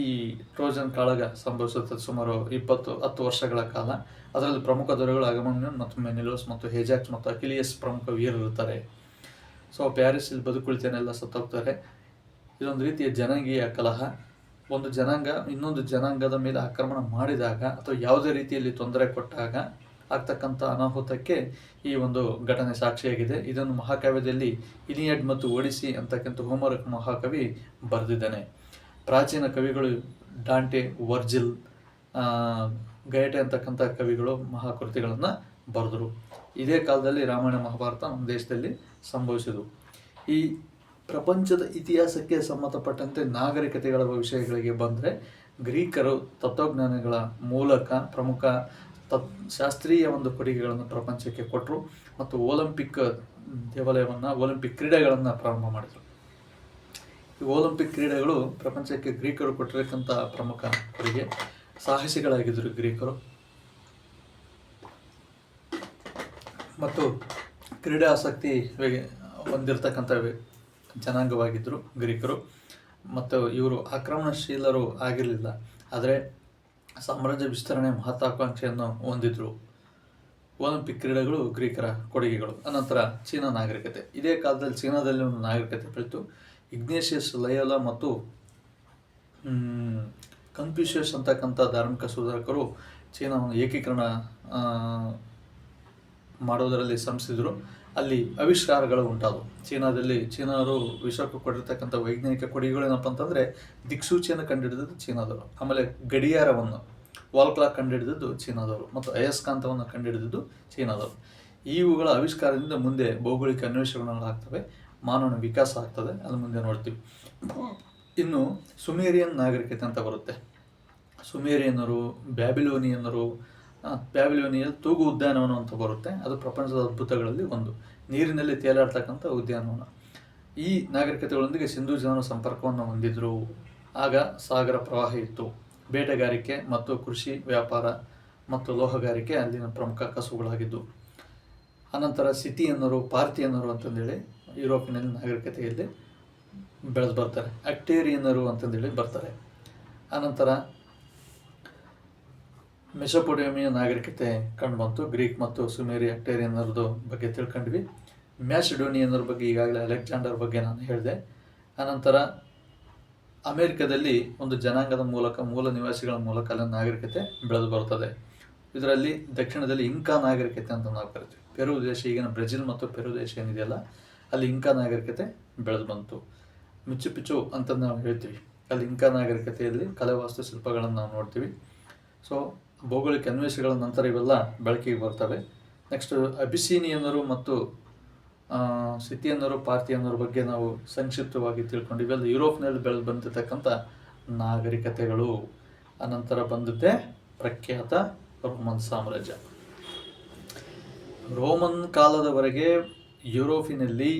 ಟ್ರೋಜನ್ ಕಾಳಗ ಸಂಭವಿಸುತ್ತದೆ ಸುಮಾರು 10 ವರ್ಷಗಳ ಕಾಲ. ಅದರಲ್ಲಿ ಪ್ರಮುಖ ದೊರೆಗಳು ಅಗಮಮ್ನನ್ ಮತ್ತು ಮೆನಿಲೋಸ್ ಮತ್ತು ಹೇಜಾಕ್ಸ್ ಮತ್ತು ಅಕಿಲಿಯಸ್ ಪ್ರಮುಖ ವೀರರಿರ್ತಾರೆ. ಸೊ ಪ್ಯಾರಿಸ್ ಇಲ್ಲಿ ಬದುಕುಳಿತೇನೆಲ್ಲ ಸತ್ತೋಗ್ತಾರೆ. ಇದೊಂದು ರೀತಿಯ ಜನಾಂಗೀಯ ಕಲಹ. ಒಂದು ಜನಾಂಗ ಇನ್ನೊಂದು ಜನಾಂಗದ ಮೇಲೆ ಆಕ್ರಮಣ ಮಾಡಿದಾಗ ಅಥವಾ ಯಾವುದೇ ರೀತಿಯಲ್ಲಿ ತೊಂದರೆ ಕೊಟ್ಟಾಗ ಆಗ್ತಕ್ಕಂಥ ಅನಾಹುತಕ್ಕೆ ಈ ಒಂದು ಘಟನೆ ಸಾಕ್ಷಿಯಾಗಿದೆ. ಇದನ್ನು ಮಹಾಕಾವ್ಯದಲ್ಲಿ ಇಲಿಯಡ್ ಮತ್ತು ಒಡಿಸಿ ಅಂತಕ್ಕಂಥ ಹೋಮರ್ ಮಹಾಕವಿ ಬರೆದಿದ್ದಾನೆ. ಪ್ರಾಚೀನ ಕವಿಗಳು ಡಾಂಟೆ, ವರ್ಜಿಲ್, ಗಯಟೆ ಅಂತಕ್ಕಂಥ ಕವಿಗಳು ಮಹಾಕೃತಿಗಳನ್ನು ಬರೆದರು. ಇದೇ ಕಾಲದಲ್ಲಿ ರಾಮಾಯಣ ಮಹಾಭಾರತ ನಮ್ಮ ದೇಶದಲ್ಲಿ ಸಂಭವಿಸಿದವು. ಈ ಪ್ರಪಂಚದ ಇತಿಹಾಸಕ್ಕೆ ಸಂಬಂಧಪಟ್ಟಂತೆ ನಾಗರಿಕತೆಗಳ ವಿಷಯಗಳಿಗೆ ಬಂದರೆ ಗ್ರೀಕರು ತತ್ವಜ್ಞಾನಿಗಳ ಮೂಲಕ ಪ್ರಮುಖ ಶಾಸ್ತ್ರೀಯ ಒಂದು ಕೊಡುಗೆಗಳನ್ನು ಪ್ರಪಂಚಕ್ಕೆ ಕೊಟ್ಟರು ಮತ್ತು ಒಲಿಂಪಿಕ್ ದೇವಾಲಯವನ್ನು, ಒಲಿಂಪಿಕ್ ಕ್ರೀಡೆಗಳನ್ನು ಪ್ರಾರಂಭ ಮಾಡಿದರು. ಈ ಒಲಿಂಪಿಕ್ ಕ್ರೀಡೆಗಳು ಪ್ರಪಂಚಕ್ಕೆ ಗ್ರೀಕರು ಕೊಟ್ಟಿರತಕ್ಕಂಥ ಪ್ರಮುಖ ಕೊಡುಗೆ. ಸಾಹಸಿಗಳಾಗಿದ್ದರು ಗ್ರೀಕರು ಮತ್ತು ಕ್ರೀಡಾ ಆಸಕ್ತಿ ಹೊಂದಿರತಕ್ಕಂಥ ಜನಾಂಗವಾಗಿದ್ದರು ಗ್ರೀಕರು. ಮತ್ತು ಇವರು ಆಕ್ರಮಣಶೀಲರು ಆಗಿರಲಿಲ್ಲ, ಆದರೆ ಸಾಮ್ರಾಜ್ಯ ವಿಸ್ತರಣೆ ಮಹತ್ವಾಕಾಂಕ್ಷೆಯನ್ನು ಹೊಂದಿದ್ರು. ಒಲಿಂಪಿಕ್ ಕ್ರೀಡೆಗಳು ಗ್ರೀಕರ ಕೊಡುಗೆಗಳು. ಅನಂತರ ಚೀನಾ ನಾಗರಿಕತೆ. ಇದೇ ಕಾಲದಲ್ಲಿ ಚೀನಾದಲ್ಲಿ ಒಂದು ನಾಗರಿಕತೆ ಬೆಳೆಯಿತು. ಇಗ್ನೇಷಿಯಸ್ ಲಯೋಲಾ ಮತ್ತು ಕನ್ಫ್ಯೂಷಿಯಸ್ ಅಂತಕ್ಕಂಥ ಧಾರ್ಮಿಕ ಸುಧಾರಕರು ಚೀನಾವನ್ನು ಏಕೀಕರಣ ಮಾಡೋದರಲ್ಲಿ ಶ್ರಮಿಸಿದರು. ಅಲ್ಲಿ ಆವಿಷ್ಕಾರಗಳು ಉಂಟಾದವು. ಚೀನಾರು ವಿಶ್ವಕ್ಕೆ ಕೊಟ್ಟಿರ್ತಕ್ಕಂಥ ವೈಜ್ಞಾನಿಕ ಕೊಡುಗೆಗಳೇನಪ್ಪ ಅಂತಂದರೆ ದಿಕ್ಸೂಚಿಯನ್ನು ಕಂಡುಹಿಡಿದದ್ದು ಚೀನಾದವರು. ಆಮೇಲೆ ಗಡಿಯಾರವನ್ನು, ವಾಲ್ ಕ್ಲಾಕ್ ಕಂಡುಹಿಡಿದದ್ದು ಚೀನಾದವರು ಮತ್ತು ಅಯಸ್ಕಾಂತವನ್ನು ಕಂಡುಹಿಡಿದದ್ದು ಚೀನಾದವರು. ಇವುಗಳ ಆವಿಷ್ಕಾರದಿಂದ ಮುಂದೆ ಭೌಗೋಳಿಕ ಅನ್ವೇಷಣೆಗಳಾಗ್ತವೆ, ಮಾನವನ ವಿಕಾಸ ಆಗ್ತದೆ. ಅದು ಮುಂದೆ ನೋಡ್ತೀವಿ. ಇನ್ನು ಸುಮೇರಿಯನ್ ನಾಗರಿಕತೆ ಅಂತ ಬರುತ್ತೆ. ಸುಮೇರಿಯನ್ನರು, ಬ್ಯಾಬಿಲೋನಿಯಲ್ ತೂಗು ಉದ್ಯಾನವನ ಅಂತ ಬರುತ್ತೆ. ಅದು ಪ್ರಪಂಚದ ಅದ್ಭುತಗಳಲ್ಲಿ ಒಂದು. ನೀರಿನಲ್ಲಿ ತೇಲಾಡ್ತಕ್ಕಂಥ ಉದ್ಯಾನವನ. ಈ ನಾಗರಿಕತೆಗಳೊಂದಿಗೆ ಸಿಂಧೂ ಜನರು ಸಂಪರ್ಕವನ್ನು ಹೊಂದಿದ್ರು. ಆಗ ಸಾಗರ ಪ್ರವಾಹ ಇತ್ತು. ಬೇಟೆಗಾರಿಕೆ ಮತ್ತು ಕೃಷಿ, ವ್ಯಾಪಾರ ಮತ್ತು ಲೋಹಗಾರಿಕೆ ಅಲ್ಲಿನ ಪ್ರಮುಖ ಕಸುಬುಗಳಾಗಿದ್ದು. ಅನಂತರ ಸಿಥಿಯನ್ನರು, ಪಾರ್ಥಿಯನ್ನರು ಅಂತಂದೇಳಿ ಯುರೋಪಿನಲ್ಲಿ ನಾಗರಿಕತೆಯಲ್ಲಿ ಬೆಳೆದು ಬರ್ತಾರೆ. ಅಕ್ಟೇರಿಯನ್ನರು ಅಂತಂದೇಳಿ ಬರ್ತಾರೆ. ಅನಂತರ ಮೆಸೊಪೊಟೇಮಿಯ ನಾಗರಿಕತೆ ಕಂಡುಬಂತು. ಗ್ರೀಕ್ ಮತ್ತು ಸುಮೇರಿ, ಅಕ್ಟೇರಿಯನ್ನರದು ಬಗ್ಗೆ ತಿಳ್ಕೊಂಡ್ವಿ. ಮ್ಯಾಸಿಡೋನಿಯನ್ನರ ಬಗ್ಗೆ ಈಗಾಗಲೇ ಅಲೆಕ್ಸಾಂಡರ್ ಬಗ್ಗೆ ನಾನು ಹೇಳಿದೆ. ಅನಂತರ ಅಮೇರಿಕದಲ್ಲಿ ಒಂದು ಜನಾಂಗದ ಮೂಲಕ, ಮೂಲ ನಿವಾಸಿಗಳ ಮೂಲಕ ಅಲ್ಲಿ ನಾಗರಿಕತೆ ಬೆಳೆದು ಬರುತ್ತದೆ. ಇದರಲ್ಲಿ ದಕ್ಷಿಣದಲ್ಲಿ ಇಂಕಾ ನಾಗರಿಕತೆ ಅಂತ ನಾವು ಕರಿತೀವಿ. ಪೆರು ದೇಶ, ಈಗಿನ ಬ್ರೆಜಿಲ್ ಮತ್ತು ಪೆರು ದೇಶ ಏನಿದೆಯಲ್ಲ, ಅಲ್ಲಿ ಇಂಕಾ ನಾಗರಿಕತೆ ಬೆಳೆದು ಬಂತು. ಮಿಚು ಪಿಚು ಅಂತ ನಾವು ಹೇಳ್ತೀವಿ. ಅಲ್ಲಿ ಇಂಕಾ ನಾಗರಿಕತೆಯಲ್ಲಿ ಕಲೆ ವಾಸ್ತುಶಿಲ್ಪಗಳನ್ನು ನಾವು ನೋಡ್ತೀವಿ. ಸೊ ಭೌಗೋಳಿಕ ಅನ್ವೇಷಣೆಗಳ ನಂತರ ಇವೆಲ್ಲ ಬೆಳಕಿಗೆ ಬರ್ತವೆ. ನೆಕ್ಸ್ಟ್ ಅಬಿಸಿನಿಯನ್ನರು ಮತ್ತು ಸಿಥಿಯನ್ನರು, ಪಾರ್ಥಿಯನ್ನರ ಬಗ್ಗೆ ನಾವು ಸಂಕ್ಷಿಪ್ತವಾಗಿ ತಿಳ್ಕೊಂಡು, ಇವೆಲ್ಲ ಯುರೋಪ್ನಲ್ಲಿ ಬೆಳೆದು ಬಂದಿರತಕ್ಕಂಥ ನಾಗರಿಕತೆಗಳು. ಅನಂತರ ಬಂದಿದ್ದೆ ಪ್ರಖ್ಯಾತ ರೋಮನ್ ಸಾಮ್ರಾಜ್ಯ. ರೋಮನ್ ಕಾಲದವರೆಗೆ ಯುರೋಪಿನಲ್ಲಿ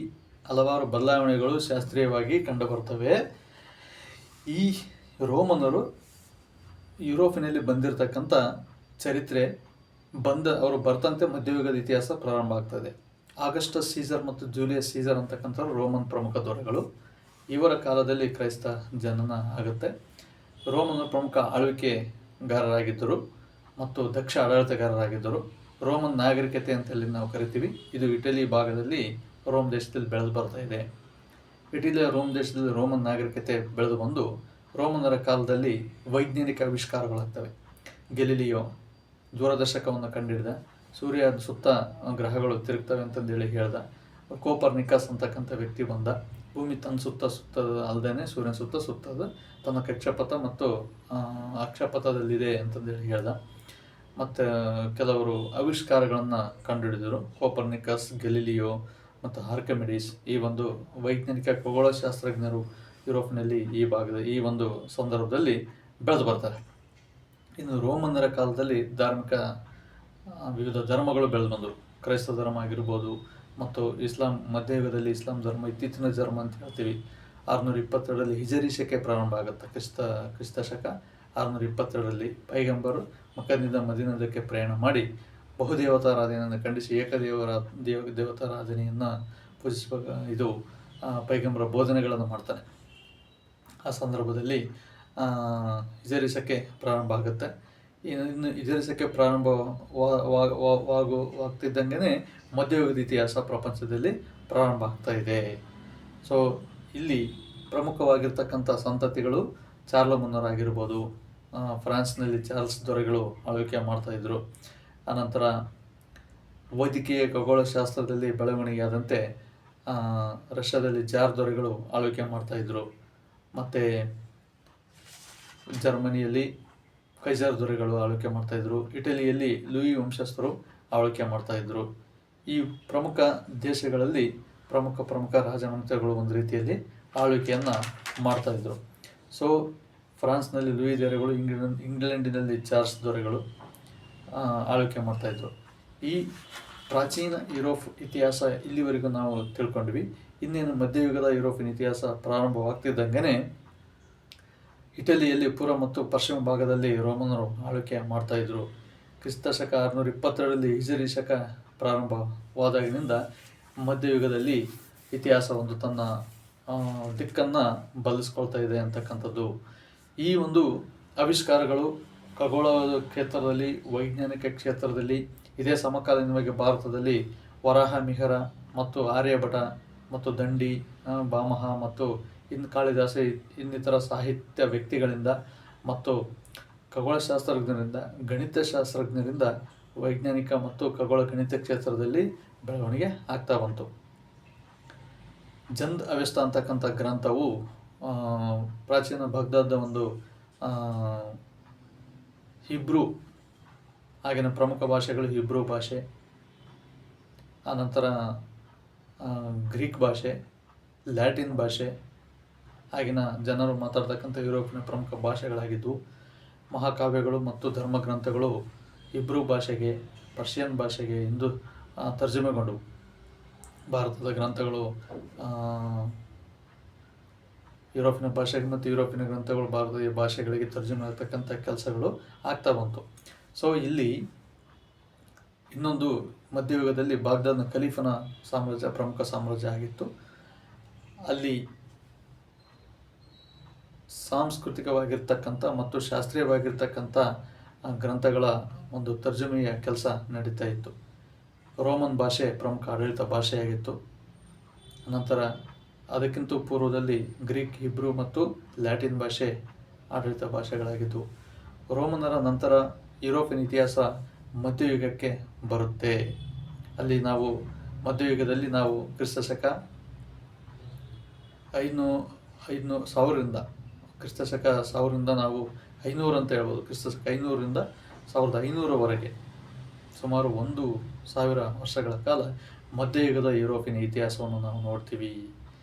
ಹಲವಾರು ಬದಲಾವಣೆಗಳು ಶಾಸ್ತ್ರೀಯವಾಗಿ ಕಂಡುಬರ್ತವೆ. ಈ ರೋಮನರು ಯುರೋಪಿನಲ್ಲಿ ಬಂದಿರತಕ್ಕಂಥ ಚರಿತ್ರೆ ಅವರು ಬರ್ತಂತೆ ಮಧ್ಯಯುಗದ ಇತಿಹಾಸ ಪ್ರಾರಂಭ ಆಗ್ತದೆ. ಆಗಸ್ಟಸ್ ಸೀಸರ್ ಮತ್ತು ಜೂಲಿಯಸ್ ಸೀಸರ್ ಅಂತಕ್ಕಂಥವ್ರು ರೋಮನ್ ಪ್ರಮುಖ ದೊರೆಗಳು. ಇವರ ಕಾಲದಲ್ಲಿ ಕ್ರೈಸ್ತ ಜನನ ಆಗುತ್ತೆ. ರೋಮನರು ಪ್ರಮುಖ ಆಳ್ವಿಕೆಗಾರರಾಗಿದ್ದರು ಮತ್ತು ದಕ್ಷ ಆಡಳಿತಗಾರರಾಗಿದ್ದರು. ರೋಮನ್ ನಾಗರಿಕತೆ ಅಂತೇಳಿ ನಾವು ಕರಿತೀವಿ. ಇದು ಇಟಲಿ ಭಾಗದಲ್ಲಿ ರೋಮ್ ದೇಶದಲ್ಲಿ ಬೆಳೆದು ಬರ್ತಾ ಇದೆ. ಇಟಲಿಯ ರೋಮ್ ದೇಶದಲ್ಲಿ ರೋಮನ್ ನಾಗರಿಕತೆ ಬೆಳೆದು ಬಂದು ರೋಮನರ ಕಾಲದಲ್ಲಿ ವೈಜ್ಞಾನಿಕ ಆವಿಷ್ಕಾರಗಳಾಗ್ತವೆ. ಗೆಲಿಲಿಯೋ ದೂರದರ್ಶಕವನ್ನು ಕಂಡುಹಿಡಿದ, ಸೂರ್ಯ ಸುತ್ತ ಗ್ರಹಗಳು ತಿರುಗ್ತವೆ ಅಂತಂದೇಳಿ ಹೇಳ್ದ. ಕೋಪರ್ನಿಕಸ್ ಅಂತಕ್ಕಂಥ ವ್ಯಕ್ತಿ ಬಂದ, ಭೂಮಿ ತನ್ನ ಸುತ್ತದ ಅಲ್ಲದೇ ಸೂರ್ಯನ ಸುತ್ತದ, ತನ್ನ ಕಕ್ಷಪಥ ಮತ್ತು ಅಕ್ಷಪಥದಲ್ಲಿದೆ ಅಂತಂದೇಳಿ ಹೇಳ್ದ. ಮತ್ತು ಕೆಲವರು ಆವಿಷ್ಕಾರಗಳನ್ನು ಕಂಡುಹಿಡಿದರು. ಕೋಪರ್ನಿಕಸ್, ಗೆಲಿಲಿಯೋ ಮತ್ತು ಆರ್ಕಿಮಿಡೀಸ್ ಈ ಒಂದು ವೈಜ್ಞಾನಿಕ ಖಗೋಳಶಾಸ್ತ್ರಜ್ಞರು ಯುರೋಪ್ನಲ್ಲಿ ಈ ಒಂದು ಸಂದರ್ಭದಲ್ಲಿ ಬೆಳೆದು ಬರ್ತಾರೆ. ಇನ್ನು ರೋಮನ್ನರ ಕಾಲದಲ್ಲಿ ವಿವಿಧ ಧರ್ಮಗಳು ಬೆಳೆದು ಬಂದವು. ಕ್ರೈಸ್ತ ಧರ್ಮ ಆಗಿರ್ಬೋದು ಮತ್ತು ಇಸ್ಲಾಂ. ಮಧ್ಯಯುಗದಲ್ಲಿ ಇಸ್ಲಾಂ ಧರ್ಮ ಇತ್ತೀಚಿನ ಧರ್ಮ ಅಂತ ಹೇಳ್ತೀವಿ. 622ರಲ್ಲಿ ಹಿಜರಿ ಶಕೆ ಪ್ರಾರಂಭ ಆಗುತ್ತೆ. ಕ್ರಿಸ್ತ ಶಕ 622ರಲ್ಲಿ ಪೈಗಂಬರು ಮಕ್ಕದಿಂದ ಮದೀನಕ್ಕೆ ಪ್ರಯಾಣ ಮಾಡಿ ಬಹುದೇವತಾರಾಧನೆಯನ್ನು ಖಂಡಿಸಿ ದೇವತಾರಾಧನೆಯನ್ನು ಪೂಜಿಸುವ ಪೈಗಂಬರ ಬೋಧನೆಗಳನ್ನು ಮಾಡ್ತಾನೆ. ಆ ಸಂದರ್ಭದಲ್ಲಿ ಹಿಜರಿ ಶಕೆ ಪ್ರಾರಂಭ ಆಗುತ್ತೆ. ಇನ್ನು ಹಿಜರಿ ಶಕೆ ಪ್ರಾರಂಭವಾಗ್ತಿದ್ದಂಗೆ ಮಧ್ಯಯುಗದ ಇತಿಹಾಸ ಪ್ರಪಂಚದಲ್ಲಿ ಪ್ರಾರಂಭ ಆಗ್ತಾ ಇದೆ. ಸೊ ಇಲ್ಲಿ ಪ್ರಮುಖವಾಗಿರ್ತಕ್ಕಂಥ ಸಂತತಿಗಳು ಚಾರ್ಲಮನ್ನರಾಗಿರ್ಬೋದು. ಫ್ರಾನ್ಸ್ನಲ್ಲಿ ಚಾರ್ಲ್ಸ್ ದೊರೆಗಳು ಆಳ್ವಿಕೆ ಮಾಡ್ತಾಯಿದ್ರು. ಅನಂತರ ವೈದ್ಯಕೀಯ ಖಗೋಳಶಾಸ್ತ್ರದಲ್ಲಿ ಬೆಳವಣಿಗೆ ಆದಂತೆ ರಷ್ಯಾದಲ್ಲಿ ಜಾರ್ ದೊರೆಗಳು ಆಳ್ವಿಕೆ ಮಾಡ್ತಾಯಿದ್ರು. ಮತ್ತು ಜರ್ಮನಿಯಲ್ಲಿ ಕೈಸರ್ ದೊರೆಗಳು ಆಳ್ವಿಕೆ ಮಾಡ್ತಾಯಿದ್ರು. ಇಟಲಿಯಲ್ಲಿ ಲೂಯಿ ವಂಶಸ್ಥರು ಆಳ್ವಿಕೆ ಮಾಡ್ತಾಯಿದ್ರು. ಈ ಪ್ರಮುಖ ದೇಶಗಳಲ್ಲಿ ಪ್ರಮುಖ ರಾಜಮನೆತನಗಳು ಒಂದು ರೀತಿಯಲ್ಲಿ ಆಳ್ವಿಕೆಯನ್ನು ಮಾಡ್ತಾಯಿದ್ರು. ಸೊ ಫ್ರಾನ್ಸ್ನಲ್ಲಿ ಲೂಯಿ ದೊರೆಗಳು, ಇಂಗ್ಲೆಂಡಿನಲ್ಲಿ ಚಾರ್ಲ್ಸ್ ದೊರೆಗಳು ಆಳ್ವಿಕೆ ಮಾಡ್ತಾಯಿದ್ರು. ಈ ಪ್ರಾಚೀನ ಯುರೋಪ್ ಇತಿಹಾಸ ಇಲ್ಲಿವರೆಗೂ ನಾವು ತಿಳ್ಕೊಂಡ್ವಿ. ಇನ್ನೇನು ಮಧ್ಯಯುಗದ ಯುರೋಪಿನ ಇತಿಹಾಸ ಪ್ರಾರಂಭವಾಗ್ತಿದ್ದಂಗೆ ಇಟಲಿಯಲ್ಲಿ ಪೂರ್ವ ಮತ್ತು ಪಶ್ಚಿಮ ಭಾಗದಲ್ಲಿ ರೋಮನರು ಆಳ್ವಿಕೆ ಮಾಡ್ತಾಯಿದ್ರು. ಕ್ರಿಸ್ತ ಶಕ 622ರಲ್ಲಿ ಹಿಜರಿ ಶಕ ಪ್ರಾರಂಭವಾದಾಗಿನಿಂದ ಮಧ್ಯಯುಗದಲ್ಲಿ ಇತಿಹಾಸ ಒಂದು ತನ್ನ ದಿಕ್ಕನ್ನು ಬದಲಿಸ್ಕೊಳ್ತಾ ಇದೆ ಅಂತಕ್ಕಂಥದ್ದು. ಈ ಒಂದು ಆವಿಷ್ಕಾರಗಳು ಖಗೋಳ ಕ್ಷೇತ್ರದಲ್ಲಿ, ವೈಜ್ಞಾನಿಕ ಕ್ಷೇತ್ರದಲ್ಲಿ ಇದೇ ಸಮಕಾಲೀನವಾಗಿ ಭಾರತದಲ್ಲಿ ವರಾಹ ಮಿಹಿರ ಮತ್ತು ಆರ್ಯಭಟ ಮತ್ತು ದಂಡಿ, ಭಾಮಹ ಮತ್ತು ಕಾಳಿದಾಸ ಇನ್ನಿತರ ಸಾಹಿತ್ಯ ವ್ಯಕ್ತಿಗಳಿಂದ ಮತ್ತು ಖಗೋಳಶಾಸ್ತ್ರಜ್ಞರಿಂದ, ಗಣಿತಶಾಸ್ತ್ರಜ್ಞರಿಂದ ವೈಜ್ಞಾನಿಕ ಮತ್ತು ಖಗೋಳ ಗಣಿತ ಕ್ಷೇತ್ರದಲ್ಲಿ ಬೆಳವಣಿಗೆ ಆಗ್ತಾ ಬಂತು. ಜಂದ್ ಅವೆಸ್ತಾ ಅಂತಕ್ಕಂಥ ಗ್ರಂಥವು ಪ್ರಾಚೀನ ಬಾಗ್ದಾದ ಒಂದು ಹಿಬ್ರೂ, ಆಗಿನ ಪ್ರಮುಖ ಭಾಷೆಗಳು ಹಿಬ್ರೂ ಭಾಷೆ, ಆನಂತರ ಗ್ರೀಕ್ ಭಾಷೆ, ಲ್ಯಾಟಿನ್ ಭಾಷೆ, ಆಗಿನ ಜನರು ಮಾತಾಡ್ತಕ್ಕಂಥ ಯುರೋಪಿನ ಪ್ರಮುಖ ಭಾಷೆಗಳಾಗಿದ್ದವು. ಮಹಾಕಾವ್ಯಗಳು ಮತ್ತು ಧರ್ಮಗ್ರಂಥಗಳು ಹಿಬ್ರೂ ಭಾಷೆಗೆ, ಪರ್ಷಿಯನ್ ಭಾಷೆಗೆ ಎಂದು ತರ್ಜುಮೆಗೊಂಡವು. ಭಾರತದ ಗ್ರಂಥಗಳು ಯುರೋಪಿನ ಭಾಷೆಗೆ ಮತ್ತು ಯುರೋಪಿನ ಗ್ರಂಥಗಳು ಭಾರತೀಯ ಭಾಷೆಗಳಿಗೆ ತರ್ಜುಮೆ ಆಗ್ತಕ್ಕಂಥ ಕೆಲಸಗಳು ಆಗ್ತಾ ಬಂತು. ಸೊ ಇಲ್ಲಿ ಇನ್ನೊಂದು ಮಧ್ಯಯುಗದಲ್ಲಿ ಬಾಗ್ದಾದ್ನ ಖಲೀಫನ ಸಾಮ್ರಾಜ್ಯ ಪ್ರಮುಖ ಸಾಮ್ರಾಜ್ಯ ಆಗಿತ್ತು. ಅಲ್ಲಿ ಸಾಂಸ್ಕೃತಿಕವಾಗಿರ್ತಕ್ಕಂಥ ಮತ್ತು ಶಾಸ್ತ್ರೀಯವಾಗಿರ್ತಕ್ಕಂಥ ಗ್ರಂಥಗಳ ಒಂದು ತರ್ಜುಮೆಯ ಕೆಲಸ ನಡೀತಾ ಇತ್ತು. ರೋಮನ್ ಭಾಷೆ ಪ್ರಮುಖ ಆಡಳಿತ ಭಾಷೆಯಾಗಿತ್ತು. ನಂತರ ಅದಕ್ಕಿಂತ ಪೂರ್ವದಲ್ಲಿ ಗ್ರೀಕ್, ಹಿಬ್ರೂ ಮತ್ತು ಲ್ಯಾಟಿನ್ ಭಾಷೆ ಆಡಳಿತ ಭಾಷೆಗಳಾಗಿದ್ದವು. ರೋಮನರ ನಂತರ ಯುರೋಪಿನ ಇತಿಹಾಸ ಮಧ್ಯಯುಗಕ್ಕೆ ಬರುತ್ತೆ. ಅಲ್ಲಿ ಮಧ್ಯಯುಗದಲ್ಲಿ ನಾವು ಕ್ರಿಸ್ತ ಶಕ 1000ರಿಂದ ನಾವು 500 ಅಂತ ಹೇಳ್ಬೋದು. ಕ್ರಿಸ್ತಶಕ 500ರಿಂದ 1500ವರೆಗೆ ಸುಮಾರು 1000 ವರ್ಷಗಳ ಕಾಲ ಮಧ್ಯಯುಗದ ಯುರೋಪಿನ ಇತಿಹಾಸವನ್ನು ನಾವು ನೋಡ್ತೀವಿ.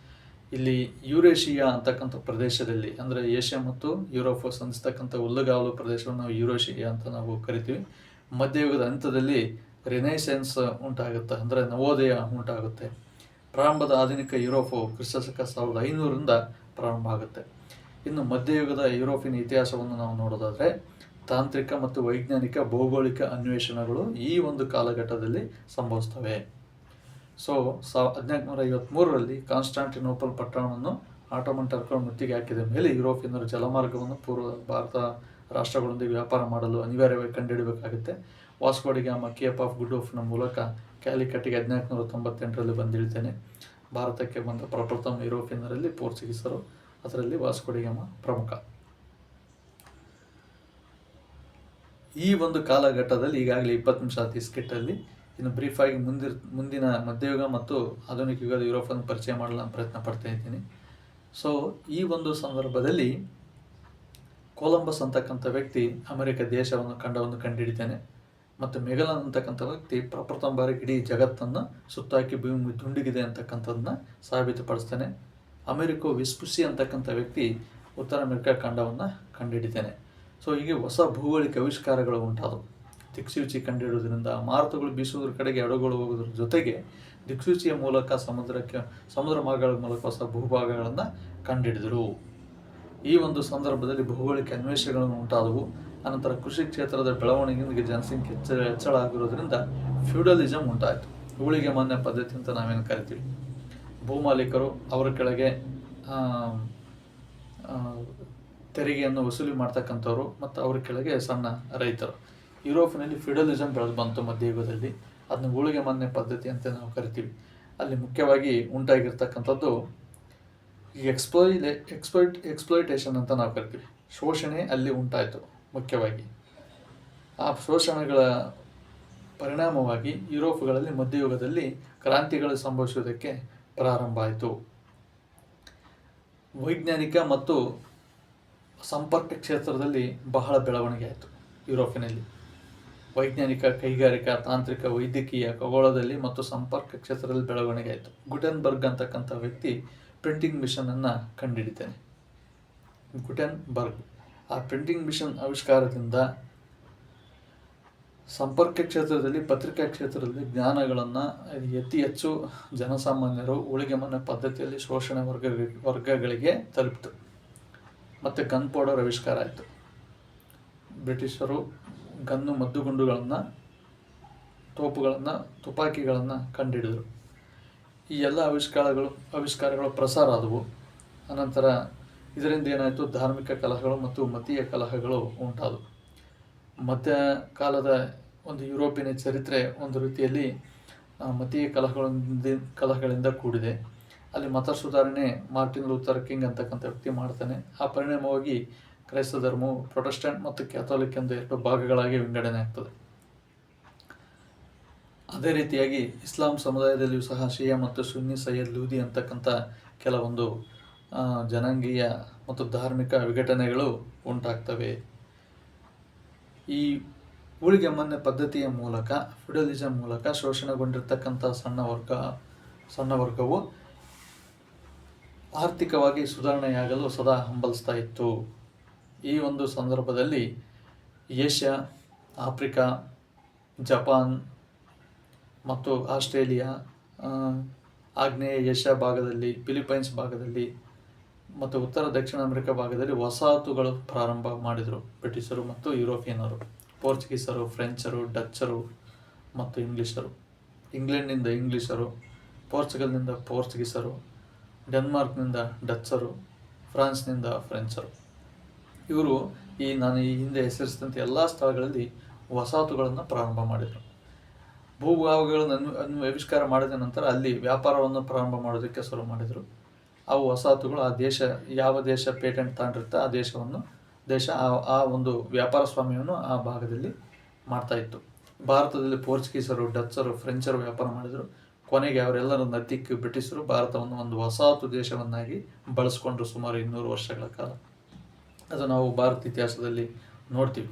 ಇಲ್ಲಿ ಯುರೇಷಿಯಾ ಅಂತಕ್ಕಂಥ ಪ್ರದೇಶದಲ್ಲಿ, ಅಂದರೆ ಏಷ್ಯಾ ಮತ್ತು ಯುರೋಪ್ ಸಂಧಿಸ್ತಕ್ಕಂಥ ಹುಲ್ಲುಗಾವಲು ಪ್ರದೇಶವನ್ನು ನಾವು ಯುರೇಷಿಯಾ ಅಂತ ನಾವು ಕರಿತೀವಿ. ಮಧ್ಯಯುಗದ ಅಂತ್ಯದಲ್ಲಿ ರಿನೈಸೆನ್ಸ್ ಉಂಟಾಗುತ್ತೆ, ಅಂದರೆ ನವೋದಯ ಉಂಟಾಗುತ್ತೆ. ಪ್ರಾರಂಭದ ಆಧುನಿಕ ಯುರೋಪು ಕ್ರಿಸ್ತಶಕ 1500ರಿಂದ ಪ್ರಾರಂಭ ಆಗುತ್ತೆ. ಇನ್ನು ಮಧ್ಯಯುಗದ ಯುರೋಪಿನ ಇತಿಹಾಸವನ್ನು ನಾವು ನೋಡೋದಾದರೆ ತಾಂತ್ರಿಕ ಮತ್ತು ವೈಜ್ಞಾನಿಕ ಭೌಗೋಳಿಕ ಅನ್ವೇಷಣೆಗಳು ಈ ಒಂದು ಕಾಲಘಟ್ಟದಲ್ಲಿ ಸಂಭವಿಸ್ತವೆ. ಸೊ 1453ರಲ್ಲಿ ಕಾನ್ಸ್ಟಾಂಟಿನೋಪಲ್ ಪಟ್ಟಣವನ್ನು ಆಟೋಮನ್ ಟರ್ಕರು ಮುತ್ತಿಗೆ ಹಾಕಿದ ಮೇಲೆ ಯುರೋಪಿಯನ್ನರು ಜಲಮಾರ್ಗವನ್ನು ಪೂರ್ವ ಭಾರತ ರಾಷ್ಟ್ರಗಳೊಂದಿಗೆ ವ್ಯಾಪಾರ ಮಾಡಲು ಅನಿವಾರ್ಯವಾಗಿ ಕಂಡುಹಿಡಬೇಕಾಗುತ್ತೆ. Vasco da Gama Cape of Good ಹೋಪ್ನ ಮೂಲಕ ಕ್ಯಾಲಿಕಟ್ಟಿಗೆ 1498ರಲ್ಲಿ ಬಂದಿಳಿತಾನೆ. ಭಾರತಕ್ಕೆ ಬಂದ ಪ್ರಪ್ರಥಮ ಯುರೋಪಿಯನ್ನರಲ್ಲಿ ಪೋರ್ಚುಗೀಸರು, ಅದರಲ್ಲಿ ವಾಸ್ಕೋ ಡಿ ಗಾಮ ಪ್ರಮುಖ. ಈ ಒಂದು ಕಾಲಘಟ್ಟದಲ್ಲಿ ಈಗಾಗಲೇ 20 ನಿಮಿಷ ಆದ ಸ್ಕಿಟ್ಟಲ್ಲಿ ಇನ್ನು ಬ್ರೀಫಾಗಿ ಮುಂದಿನ ಮಧ್ಯಯುಗ ಮತ್ತು ಆಧುನಿಕ ಯುಗದ ಯುರೋಪನ್ನು ಪರಿಚಯ ಮಾಡಲು ನಾನು ಪ್ರಯತ್ನ ಪಡ್ತಾ ಇದ್ದೀನಿ. ಸೊ ಈ ಒಂದು ಸಂದರ್ಭದಲ್ಲಿ ಕೊಲಂಬಸ್ ಅಂತಕ್ಕಂಥ ವ್ಯಕ್ತಿ ಅಮೆರಿಕ ಖಂಡವನ್ನು ಕಂಡುಹಿಡಿತಾನೆ. ಮತ್ತು ಮೆಗಲನ್ ಅಂತಕ್ಕಂಥ ವ್ಯಕ್ತಿ ಪ್ರಪ್ರಥಮ ಬಾರಿಗೆ ಇಡೀ ಜಗತ್ತನ್ನು ಸುತ್ತಾಕಿ ಭೂಮಿ ದುಂಡಿಗಿದೆ ಅಂತಕ್ಕಂಥದ್ದನ್ನ ಸಾಬೀತುಪಡಿಸ್ತಾನೆ. ಅಮೆರಿಕೋ ವಿಸ್ಪುಸಿ ಅಂತಕ್ಕಂಥ ವ್ಯಕ್ತಿ ಉತ್ತರ ಅಮೆರಿಕ ಖಂಡವನ್ನು ಕಂಡುಹಿಡಿತಾನೆ. ಸೊ ಹೀಗೆ ಹೊಸ ಭೌಗೋಳಿಕ ಆವಿಷ್ಕಾರಗಳು ಉಂಟಾದವು. ದಿಕ್ಸೂಚಿ ಕಂಡುಹಿಡೋದ್ರಿಂದ ಮಾರುತಗಳು ಬೀಸುವುದ್ರ ಕಡೆಗೆ ಹಡಗುಗಳು ಹೋಗೋದ್ರ ಜೊತೆಗೆ ದಿಕ್ಸೂಚಿಯ ಮೂಲಕ ಸಮುದ್ರ ಮಾರ್ಗಗಳ ಮೂಲಕ ಹೊಸ ಭೂಭಾಗಗಳನ್ನು ಕಂಡುಹಿಡಿದರು. ಈ ಒಂದು ಸಂದರ್ಭದಲ್ಲಿ ಭೌಗೋಳಿಕ ಅನ್ವೇಷಣೆಗಳು ಉಂಟಾದವು. ಅನಂತರ ಕೃಷಿ ಕ್ಷೇತ್ರದ ಬೆಳವಣಿಗೆಗೆ ಜನಸಂಖ್ಯೆ ಹೆಚ್ಚಳ ಆಗಿರೋದ್ರಿಂದ ಫ್ಯೂಡಲಿಸಮ್ ಉಂಟಾಯಿತು. ಊಳಿಗೆ ಮಾನ್ಯ ಪದ್ಧತಿ ಅಂತ ನಾವೇನು ಕರಿತೀವಿ. ಭೂಮಾಲೀಕರು ಅವರ ಕೆಳಗೆ ತೆರಿಗೆಯನ್ನು ವಸೂಲಿ ಮಾಡ್ತಕ್ಕಂಥವ್ರು ಮತ್ತು ಅವ್ರ ಕೆಳಗೆ ಸಣ್ಣ ರೈತರು. ಯುರೋಪಿನಲ್ಲಿ ಫ್ಯೂಡಲಿಸಮ್ ಬೆಳೆದು ಬಂತು ಮಧ್ಯಯುಗದಲ್ಲಿ. ಅದನ್ನ ಊಳಿಗೆ ಮಾನ್ಯ ಪದ್ಧತಿ ಅಂತ ನಾವು ಕರಿತೀವಿ. ಅಲ್ಲಿ ಮುಖ್ಯವಾಗಿ ಉಂಟಾಗಿರ್ತಕ್ಕಂಥದ್ದು ಎಕ್ಸ್ಪ್ಲಾಯ್ಟೇಷನ್ ಅಂತ ನಾವು ಕರಿತೀವಿ. ಶೋಷಣೆ ಅಲ್ಲಿ ಉಂಟಾಯಿತು. ಮುಖ್ಯವಾಗಿ ಆ ಶೋಷಣೆಗಳ ಪರಿಣಾಮವಾಗಿ ಯುರೋಪ್ಗಳಲ್ಲಿ ಮಧ್ಯಯುಗದಲ್ಲಿ ಕ್ರಾಂತಿಗಳು ಸಂಭವಿಸುವುದಕ್ಕೆ ಪ್ರಾರಂಭ ಆಯಿತು. ವೈಜ್ಞಾನಿಕ ಮತ್ತು ಸಂಪರ್ಕ ಕ್ಷೇತ್ರದಲ್ಲಿ ಬಹಳ ಬೆಳವಣಿಗೆ ಆಯಿತು. ಯುರೋಪಿನಲ್ಲಿ ವೈಜ್ಞಾನಿಕ, ಕೈಗಾರಿಕಾ, ತಾಂತ್ರಿಕ, ವೈದ್ಯಕೀಯ, ಖಗೋಳದಲ್ಲಿ ಮತ್ತು ಸಂಪರ್ಕ ಕ್ಷೇತ್ರದಲ್ಲಿ ಬೆಳವಣಿಗೆ ಆಯಿತು. ಗುಟೆನ್ಬರ್ಗ್ ಅಂತಕ್ಕಂಥ ವ್ಯಕ್ತಿ ಪ್ರಿಂಟಿಂಗ್ ಮಿಷನನ್ನು ಕಂಡುಹಿಡಿತಾನೆ. ಗುಟೆನ್ಬರ್ಗ್ ಆ ಪ್ರಿಂಟಿಂಗ್ ಮಿಷನ್ ಆವಿಷ್ಕಾರದಿಂದ ಸಂಪರ್ಕ ಕ್ಷೇತ್ರದಲ್ಲಿ, ಪತ್ರಿಕಾ ಕ್ಷೇತ್ರದಲ್ಲಿ ಜ್ಞಾನಗಳನ್ನು ಅತಿ ಹೆಚ್ಚು ಜನಸಾಮಾನ್ಯರು ಊಳಿಗೆ ಮನೆ ಪದ್ಧತಿಯಲ್ಲಿ ಶೋಷಣೆ ವರ್ಗಗಳಿಗೆ ತಲುಪಿತು. ಮತ್ತು ಗನ್ ಪೌಡರ್ ಆವಿಷ್ಕಾರ ಆಯಿತು. ಬ್ರಿಟಿಷರು ಗನ್ನು ಮದ್ದುಗುಂಡುಗಳನ್ನು, ತುಪಾಕಿಗಳನ್ನು ಕಂಡುಹಿಡಿದರು. ಈ ಎಲ್ಲ ಆವಿಷ್ಕಾರಗಳು ಪ್ರಸಾರ ಆದವು. ಅನಂತರ ಇದರಿಂದ ಏನಾಯಿತು, ಧಾರ್ಮಿಕ ಕಲಹಗಳು ಮತ್ತು ಮತೀಯ ಕಲಹಗಳು ಉಂಟಾದವು. ಮಧ್ಯಕಾಲದ ಒಂದು ಯುರೋಪಿನ ಚರಿತ್ರೆ ಒಂದು ರೀತಿಯಲ್ಲಿ ಮತೀಯ ಕಲಹಗಳಿಂದ ಕೂಡಿದೆ. ಅಲ್ಲಿ ಮತ ಸುಧಾರಣೆ ಮಾರ್ಟಿನ್ ಲೂಥರ್ ಕಿಂಗ್ ಅಂತಕ್ಕಂಥ ವ್ಯಕ್ತಿ ಮಾಡ್ತಾನೆ. ಆ ಪರಿಣಾಮವಾಗಿ ಕ್ರೈಸ್ತ ಧರ್ಮವು ಪ್ರೊಟೆಸ್ಟೆಂಟ್ ಮತ್ತು ಕ್ಯಾಥೋಲಿಕ್ ಎಂದು 2 ಭಾಗಗಳಾಗಿ ವಿಂಗಡಣೆ ಆಗ್ತದೆ. ಅದೇ ರೀತಿಯಾಗಿ ಇಸ್ಲಾಂ ಸಮುದಾಯದಲ್ಲಿಯೂ ಸಹ ಶಿಯಾ ಮತ್ತು ಸುನ್ನಿ ಸಯ್ಯದ್ ಲೂದಿ ಅಂತಕ್ಕಂಥ ಕೆಲವೊಂದು ಜನಾಂಗೀಯ ಮತ್ತು ಧಾರ್ಮಿಕ ವಿಘಟನೆಗಳು ಉಂಟಾಗ್ತವೆ. ಈ ಊಳಿಗೆ ಮನೆ ಪದ್ಧತಿಯ ಮೂಲಕ, ಫ್ಯೂಡಲಿಸಮ್ ಮೂಲಕ ಶೋಷಣೆಗೊಂಡಿರ್ತಕ್ಕಂಥ ಸಣ್ಣ ವರ್ಗವು ಆರ್ಥಿಕವಾಗಿ ಸುಧಾರಣೆಯಾಗಲು ಸದಾ ಹಂಬಲಿಸ್ತಾ ಇತ್ತು. ಈ ಒಂದು ಸಂದರ್ಭದಲ್ಲಿ ಏಷ್ಯಾ, ಆಫ್ರಿಕಾ, ಜಪಾನ್ ಮತ್ತು ಆಸ್ಟ್ರೇಲಿಯಾ, ಆಗ್ನೇಯ ಏಷ್ಯಾ ಭಾಗದಲ್ಲಿ, ಫಿಲಿಪೈನ್ಸ್ ಭಾಗದಲ್ಲಿ ಮತ್ತು ಉತ್ತರ ದಕ್ಷಿಣ ಅಮೆರಿಕ ಭಾಗದಲ್ಲಿ ವಸಾಹತುಗಳು ಪ್ರಾರಂಭ ಮಾಡಿದರು ಬ್ರಿಟಿಷರು ಮತ್ತು ಯುರೋಪಿಯನ್ನರು. ಪೋರ್ಚುಗೀಸರು, ಫ್ರೆಂಚರು, ಡಚ್ಚರು ಮತ್ತು ಇಂಗ್ಲೀಷರು. ಇಂಗ್ಲೆಂಡ್ನಿಂದ ಇಂಗ್ಲೀಷರು, ಪೋರ್ಚುಗಲ್ನಿಂದ ಪೋರ್ಚುಗೀಸರು, ಡೆನ್ಮಾರ್ಕ್ನಿಂದ ಡಚ್ಚರು, ಫ್ರಾನ್ಸ್ನಿಂದ ಫ್ರೆಂಚರು. ಇವರು ನಾನು ಈ ಹಿಂದೆ ಹೆಸರಿಸಿದಂತೆ ಎಲ್ಲ ಸ್ಥಳಗಳಲ್ಲಿ ವಸಾಹತುಗಳನ್ನು ಪ್ರಾರಂಭ ಮಾಡಿದರು. ಭೂಭಾಗಗಳನ್ನು ಆವಿಷ್ಕಾರ ಮಾಡಿದ ನಂತರ ಅಲ್ಲಿ ವ್ಯಾಪಾರವನ್ನು ಪ್ರಾರಂಭ ಮಾಡೋದಕ್ಕೆ ಶುರು ಮಾಡಿದರು. ಅವು ವಸಾಹತುಗಳು ಯಾವ ದೇಶ ಪೇಟೆಂಟ್ ತಗೊಂಡಿರುತ್ತೆ ಆ ಒಂದು ವ್ಯಾಪಾರ ಸ್ವಾಮ್ಯವನ್ನು ಆ ಭಾಗದಲ್ಲಿ ಮಾಡ್ತಾಯಿತ್ತು. ಭಾರತದಲ್ಲಿ ಪೋರ್ಚುಗೀಸರು, ಡಚ್ಚರು, ಫ್ರೆಂಚರು ವ್ಯಾಪಾರ ಮಾಡಿದರು. ಕೊನೆಗೆ ಅವರೆಲ್ಲರ ನತ್ತಿಕ್ಕಿ ಬ್ರಿಟಿಷರು ಭಾರತವನ್ನು ಒಂದು ವಸಾಹತು ದೇಶವನ್ನಾಗಿ ಬಳಸ್ಕೊಂಡ್ರು ಸುಮಾರು 200 ವರ್ಷಗಳ ಕಾಲ. ಅದು ನಾವು ಭಾರತ ಇತಿಹಾಸದಲ್ಲಿ ನೋಡ್ತೀವಿ.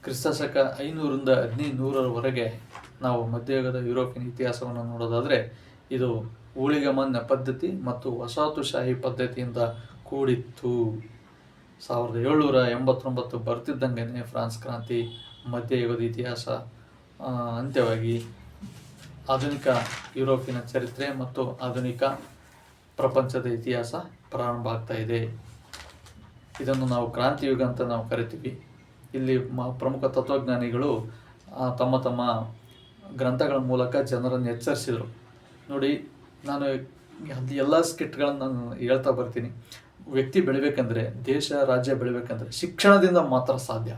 ಕ್ರಿಸ್ತಶಕ 500ರಿಂದ 1500ರವರೆಗೆ ನಾವು ಮಧ್ಯಯುಗದ ಯುರೋಪಿಯನ್ ಇತಿಹಾಸವನ್ನು ನೋಡೋದಾದರೆ ಇದು ಊಳಿಗಮಾನ್ಯ ಪದ್ಧತಿ ಮತ್ತು ವಸಾಹತುಶಾಹಿ ಪದ್ಧತಿಯಿಂದ ಕೂಡಿತ್ತು. 1789 ಬರ್ತಿದ್ದಂಗೆ ಫ್ರಾನ್ಸ್ ಕ್ರಾಂತಿ, ಮಧ್ಯಯುಗದ ಇತಿಹಾಸ ಅಂತ್ಯವಾಗಿ ಆಧುನಿಕ ಯುರೋಪಿನ ಚರಿತ್ರೆ ಮತ್ತು ಆಧುನಿಕ ಪ್ರಪಂಚದ ಇತಿಹಾಸ ಪ್ರಾರಂಭ ಆಗ್ತಾ ಇದೆ. ಇದನ್ನು ನಾವು ಕ್ರಾಂತಿಯುಗ ಅಂತ ನಾವು ಕರಿತೀವಿ. ಇಲ್ಲಿ ಪ್ರಮುಖ ತತ್ವಜ್ಞಾನಿಗಳು ತಮ್ಮ ತಮ್ಮ ಗ್ರಂಥಗಳ ಮೂಲಕ ಜನರನ್ನು ಎಚ್ಚರಿಸಿದರು. ನೋಡಿ, ನಾನು ಎಲ್ಲ ಸ್ಕಿಟ್ಗಳನ್ನು ನಾನು ಹೇಳ್ತಾ ಬರ್ತೀನಿ. ವ್ಯಕ್ತಿ ಬೆಳಿಬೇಕಂದ್ರೆ, ದೇಶ ರಾಜ್ಯ ಬೆಳಿಬೇಕಂದ್ರೆ ಶಿಕ್ಷಣದಿಂದ ಮಾತ್ರ ಸಾಧ್ಯ.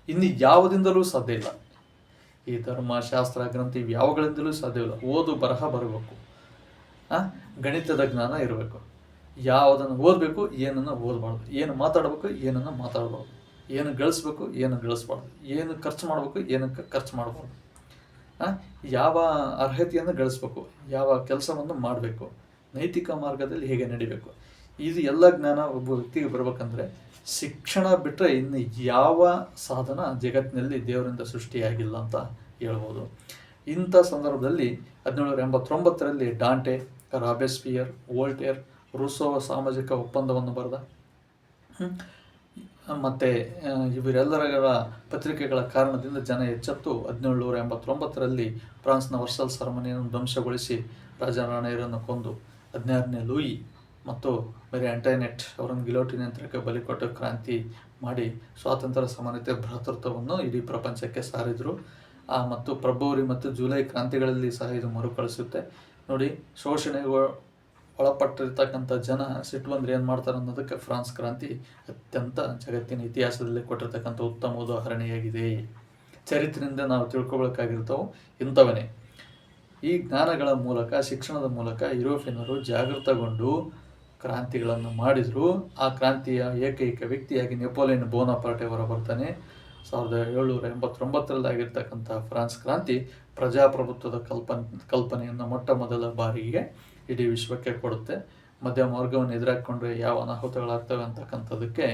ಇನ್ನು ಯಾವುದಿಂದಲೂ ಸಾಧ್ಯ ಇಲ್ಲ. ಈ ಧರ್ಮ, ಶಾಸ್ತ್ರ, ಗ್ರಂಥ ಇವು ಯಾವುಗಳಿಂದಲೂ ಸಾಧ್ಯವಿಲ್ಲ. ಓದು ಬರಹ ಬರಬೇಕು, ಗಣಿತದ ಜ್ಞಾನ ಇರಬೇಕು. ಯಾವುದನ್ನು ಓದಬೇಕು, ಏನನ್ನು ಓದಬಾರ್ದು, ಏನು ಮಾತಾಡಬೇಕು, ಏನನ್ನು ಮಾತಾಡಬಾರ್ದು, ಏನು ಗಳಿಸ್ಬೇಕು, ಏನು ಗಳಿಸ್ಬಾರ್ದು, ಏನು ಖರ್ಚು ಮಾಡಬೇಕು, ಏನಕ್ಕೆ ಖರ್ಚು ಮಾಡಬಾರ್ದು, ಯಾವ ಅರ್ಹತೆಯನ್ನು ಗಳಿಸ್ಬೇಕು, ಯಾವ ಕೆಲಸವನ್ನು ಮಾಡಬೇಕು, ನೈತಿಕ ಮಾರ್ಗದಲ್ಲಿ ಹೇಗೆ ನಡಿಬೇಕು, ಇದು ಎಲ್ಲ ಜ್ಞಾನ ಒಬ್ಬ ವ್ಯಕ್ತಿಗೆ ಬರಬೇಕಂದ್ರೆ ಶಿಕ್ಷಣ ಬಿಟ್ಟರೆ ಇನ್ನು ಯಾವ ಸಾಧನ ಜಗತ್ತಿನಲ್ಲಿ ದೇವರಿಂದ ಸೃಷ್ಟಿಯಾಗಿಲ್ಲ ಅಂತ ಹೇಳ್ಬೋದು. ಇಂಥ ಸಂದರ್ಭದಲ್ಲಿ 1789ರಲ್ಲಿ ಡಾಂಟೆ, ರಾಬೆಸ್ಪಿಯರ್, ವೋಲ್ಟೇರ್, ರೂಸೋ ಸಾಮಾಜಿಕ ಒಪ್ಪಂದವನ್ನು ಬರೆದ. ಮತ್ತು ಇವರೆಲ್ಲರ ಪತ್ರಿಕೆಗಳ ಕಾರಣದಿಂದ ಜನ ಎಚ್ಚೆತ್ತು 1789ರಲ್ಲಿ ಫ್ರಾನ್ಸ್ನ ವರ್ಸಲ್ ಸರಮನಿಯನ್ನು ಧ್ವಂಸಗೊಳಿಸಿ ರಾಜರಾಣಿಯರನ್ನು ಕೊಂದು 16ನೇ ಲೂಯಿ ಮತ್ತು ಮೇರಿ ಆಂಟೋನೆಟ್ ಅವರನ್ನು ಗಿಲೋಟಿನ್ ಯಂತ್ರಕ್ಕೆ ಬಲಿ ಕೊಟ್ಟು ಕ್ರಾಂತಿ ಮಾಡಿ ಸ್ವಾತಂತ್ರ್ಯ, ಸಮಾನತೆ, ಭ್ರಾತೃತ್ವವನ್ನು ಇಡೀ ಪ್ರಪಂಚಕ್ಕೆ ಸಾರಿದರು. ಮತ್ತು ಫೆಬ್ರವರಿ ಮತ್ತು ಜುಲೈ ಕ್ರಾಂತಿಗಳಲ್ಲಿ ಸಹ ಇದು ಮರುಕಳಿಸುತ್ತೆ. ನೋಡಿ, ಶೋಷಣೆಗೆ ಒಳಪಟ್ಟಿರ್ತಕ್ಕಂಥ ಜನ ಸಿಟ್ಟು ಬಂದರೆ ಏನು ಮಾಡ್ತಾರೆ ಅನ್ನೋದಕ್ಕೆ ಫ್ರಾನ್ಸ್ ಕ್ರಾಂತಿ ಅತ್ಯಂತ ಜಗತ್ತಿನ ಇತಿಹಾಸದಲ್ಲಿ ಕೊಟ್ಟಿರ್ತಕ್ಕಂಥ ಉತ್ತಮ ಉದಾಹರಣೆಯಾಗಿದೆ. ಚರಿತ್ರೆಯಿಂದ ನಾವು ತಿಳ್ಕೊಬೇಕಾಗಿರ್ತಾವೆ ಇಂಥವನೇ. ಈ ಜ್ಞಾನಗಳ ಮೂಲಕ, ಶಿಕ್ಷಣದ ಮೂಲಕ ಯುರೋಪಿಯನ್ನರು ಜಾಗೃತಗೊಂಡು ಕ್ರಾಂತಿಗಳನ್ನು ಮಾಡಿದರು. ಆ ಕ್ರಾಂತಿಯ ಏಕೈಕ ವ್ಯಕ್ತಿಯಾಗಿ ನೆಪೋಲಿಯನ್ ಬೋನಾಪಾರ್ಟೆ ಹೊರ ಬರ್ತಾನೆ. 1789ರಲ್ಲಿ ಆಗಿರ್ತಕ್ಕಂಥ ಫ್ರಾನ್ಸ್ ಕ್ರಾಂತಿ ಪ್ರಜಾಪ್ರಭುತ್ವದ ಕಲ್ಪನೆಯನ್ನು ಮೊಟ್ಟ ಮೊದಲ ಬಾರಿಗೆ ಇಡೀ ವಿಶ್ವಕ್ಕೆ ಕೊಡುತ್ತೆ. ಮಧ್ಯಮ ವರ್ಗವನ್ನು ಎದುರಾಕೊಂಡ್ರೆ ಯಾವ ಅನಾಹುತಗಳಾಗ್ತವೆ ಅಂತಕ್ಕಂಥದ್ದಕ್ಕೆ